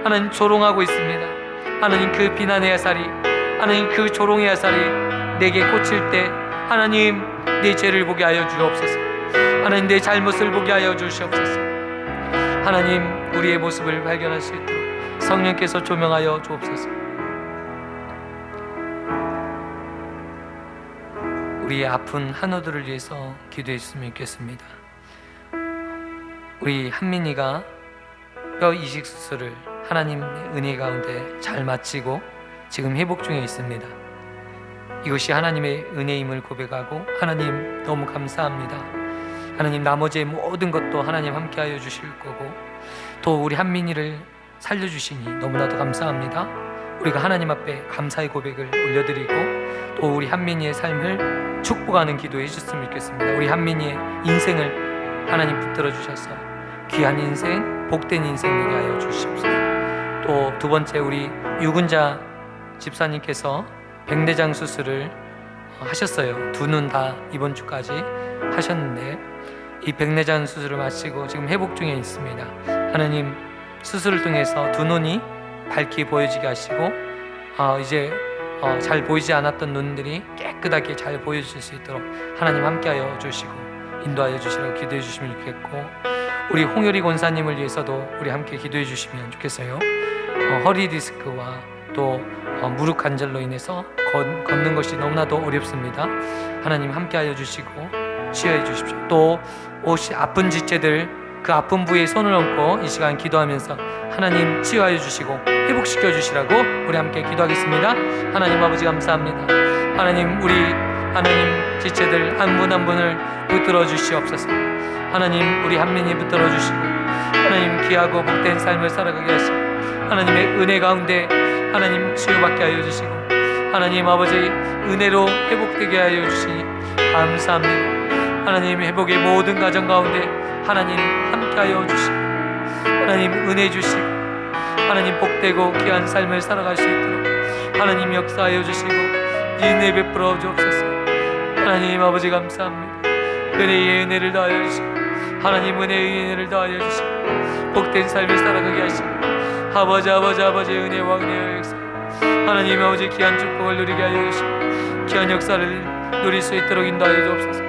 하나님 조롱하고 있습니다. 하나님 그 비난의 화살이, 하나님 그 조롱의 화살이 내게 꽂힐 때 하나님 내 죄를 보게 하여 주옵소서. 하나님 내 잘못을 보게 하여 주시옵소서. 하나님 우리의 모습을 발견할 수 있도록 성령께서 조명하여 주옵소서. 우리의 아픈 한우들을 위해서 기도했으면 좋겠습니다. 우리 한민이가 뼈 이식 수술을 하나님의 은혜 가운데 잘 마치고 지금 회복 중에 있습니다. 이것이 하나님의 은혜임을 고백하고, 하나님 너무 감사합니다. 하나님 나머지의 모든 것도 하나님 함께하여 주실 거고, 또 우리 한민이를 살려주시니 너무나도 감사합니다. 우리가 하나님 앞에 감사의 고백을 올려드리고, 또 우리 한민이의 삶을 축복하는 기도해 주셨으면 좋겠습니다. 우리 한민이의 인생을 하나님 붙들어 주셔서 귀한 인생, 복된 인생 되게 하여 주시옵소서. 또 두 번째, 우리 유근자 집사님께서 백내장 수술을 하셨어요. 두 눈 다 이번 주까지 하셨는데, 이 백내장 수술을 마치고 지금 회복 중에 있습니다. 하나님 수술을 통해서 두 눈이 밝게 보여지게 하시고, 이제 잘 보이지 않았던 눈들이 깨끗하게 잘 보여질 수 있도록 하나님 함께하여 주시고 인도하여 주시라고 기도해 주시면 좋겠고, 우리 홍효리 권사님을 위해서도 우리 함께 기도해 주시면 좋겠어요. 허리 디스크와 또 무릎 관절로 인해서 걷는 것이 너무나도 어렵습니다. 하나님 함께하여 주시고 치유해 주십시오. 또 혹시 아픈 지체들, 그 아픈 부위에 손을 얹고 이 시간 기도하면서 하나님 치유하여 주시고 회복시켜 주시라고 우리 함께 기도하겠습니다. 하나님 아버지 감사합니다. 하나님 우리 하나님 지체들 한 분 한 분을 붙들어 주시옵소서. 하나님 우리 한민이 붙들어 주시고, 하나님 귀하고 복된 삶을 살아가게 하시고, 하나님의 은혜 가운데 하나님 치유받게 하여 주시고, 하나님 아버지 은혜로 회복되게 하여 주시니 감사합니다. 하나님 회복의 모든 가정 가운데 하나님 함께하여 주시고, 하나님 은혜 주시고, 하나님 복되고 귀한 삶을 살아갈 수 있도록 하나님 역사하여 주시고 은혜 베풀어 주옵소서. 하나님 아버지 감사합니다. 은혜의 은혜를 더하여 주시고, 하나님 은혜의 은혜를 더하여 주시고 복된 삶을 살아가게 하시고, 아버지의 은혜와 은혜의 역사, 하나님 아버지 귀한 축복을 누리게 하여 주시고 귀한 역사를 누릴 수 있도록 인도하여 주옵소서.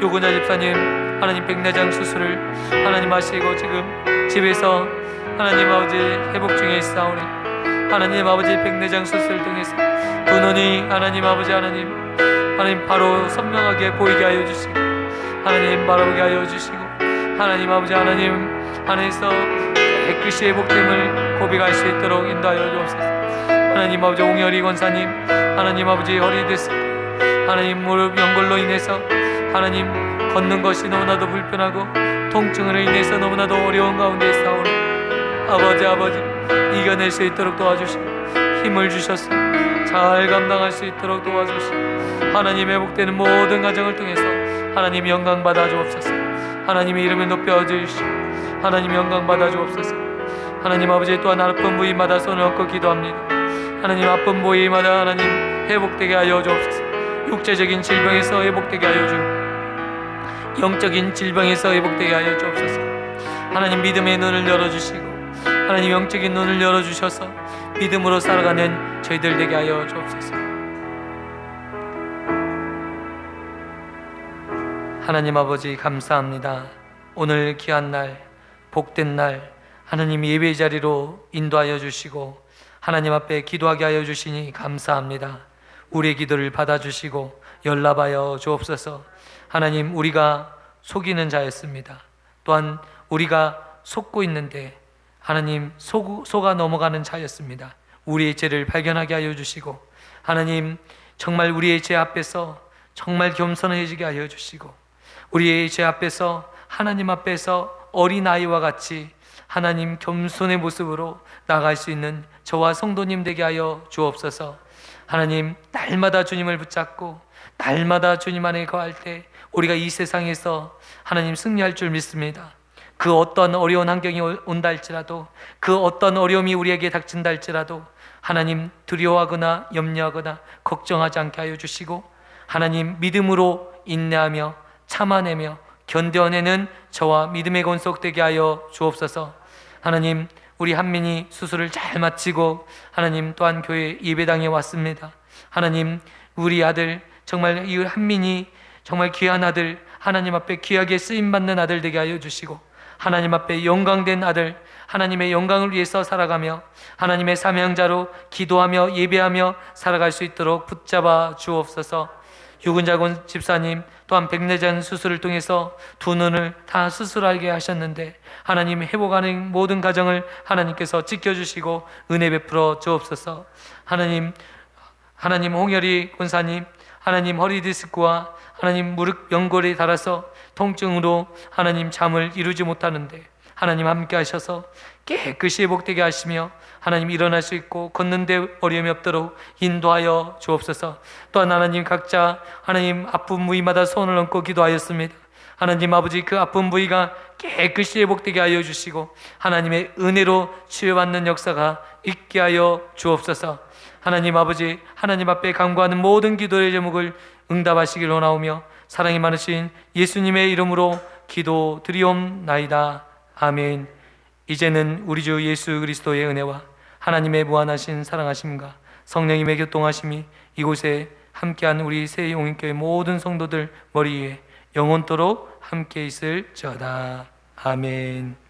유근자 집사님 하나님 백내장 수술을 하나님 하시고 지금 집에서 하나님 아버지 회복 중에 있사오니, 하나님 아버지 백내장 수술을 통해서 두 눈이 하나님 아버지 하나님 바로 선명하게 보이게 하여 주시고, 하나님 바라보게 하여 주시고, 하나님 아버지 하나님 안에서 깨끗이 회복됨을 고백할 수 있도록 인도하여 주옵소서. 하나님 아버지 홍열이 권사님 하나님 아버지 허리 디스크, 하나님 무릎 연골로 인해서 하나님 걷는 것이 너무나도 불편하고 통증으로 인해서 너무나도 어려운 가운데 있사오니, 아버지 이겨낼 수 있도록 도와주시고 힘을 주셔서 잘 감당할 수 있도록 도와주시고, 하나님 회복되는 모든 과정을 통해서 하나님 영광 받아 주옵소서. 하나님의 이름을 높여 주시고 하나님 영광 받아 주옵소서. 하나님 아버지 또한 아픈 부위마다 손을 얹고 기도합니다. 하나님 아픈 부위마다 하나님 회복되게 하여 주옵소서. 육체적인 질병에서 회복되게 하여 주옵소서. 영적인 질병에서 회복되게 하여 주옵소서. 하나님 믿음의 눈을 열어주시고 하나님 영적인 눈을 열어주셔서 믿음으로 살아가는 저희들 되게 하여 주옵소서. 하나님 아버지 감사합니다. 오늘 귀한 날, 복된 날 하나님 예배 자리로 인도하여 주시고 하나님 앞에 기도하게 하여 주시니 감사합니다. 우리의 기도를 받아주시고 연락하여 주옵소서. 하나님 우리가 속이는 자였습니다. 또한 우리가 속고 있는데 하나님 속아 넘어가는 자였습니다. 우리의 죄를 발견하게 하여 주시고 하나님 정말 우리의 죄 앞에서 정말 겸손해지게 하여 주시고 우리의 죄 앞에서 하나님 앞에서 어린아이와 같이 하나님 겸손의 모습으로 나갈 수 있는 저와 성도님 되게 하여 주옵소서. 하나님 날마다 주님을 붙잡고 날마다 주님 안에 거할 때 우리가 이 세상에서 하나님 승리할 줄 믿습니다. 그 어떤 어려운 환경이 온다 할지라도 그 어떤 어려움이 우리에게 닥친다 할지라도 하나님 두려워하거나 염려하거나 걱정하지 않게 하여 주시고 하나님 믿음으로 인내하며 참아내며 견뎌내는 저와 믿음의 권속되게 하여 주옵소서. 하나님 우리 한민이 수술을 잘 마치고 하나님 또한 교회 예배당에 왔습니다. 하나님 우리 아들 정말 이 한민이 정말 귀한 아들 하나님 앞에 귀하게 쓰임받는 아들 되게 하여 주시고 하나님 앞에 영광된 아들 하나님의 영광을 위해서 살아가며 하나님의 사명자로 기도하며 예배하며 살아갈 수 있도록 붙잡아 주옵소서. 유근자곤 집사님 또한 백내장 수술을 통해서 두 눈을 다 수술하게 하셨는데 하나님 회복하는 모든 가정을 하나님께서 지켜주시고 은혜 베풀어 주옵소서. 하나님 홍열이 권사님 하나님 허리 디스크와 하나님 무릎 연골에 달아서 통증으로 하나님 잠을 이루지 못하는데 하나님 함께 하셔서 깨끗이 회복되게 하시며 하나님 일어날 수 있고 걷는데 어려움이 없도록 인도하여 주옵소서. 또한 하나님 각자 하나님 아픈 부위마다 손을 얹고 기도하였습니다. 하나님 아버지 그 아픈 부위가 깨끗이 회복되게 하여 주시고 하나님의 은혜로 치유받는 역사가 있게 하여 주옵소서. 하나님 아버지 하나님 앞에 간구하는 모든 기도의 제목을 응답하시길 원하오며 사랑이 많으신 예수님의 이름으로 기도드리옵나이다. 아멘. 이제는 우리 주 예수 그리스도의 은혜와 하나님의 무한하신 사랑하심과 성령님의 교통하심이 이곳에 함께한 우리 새용인교회 모든 성도들 머리 위에 영원토록 함께 있을지어다. 아멘.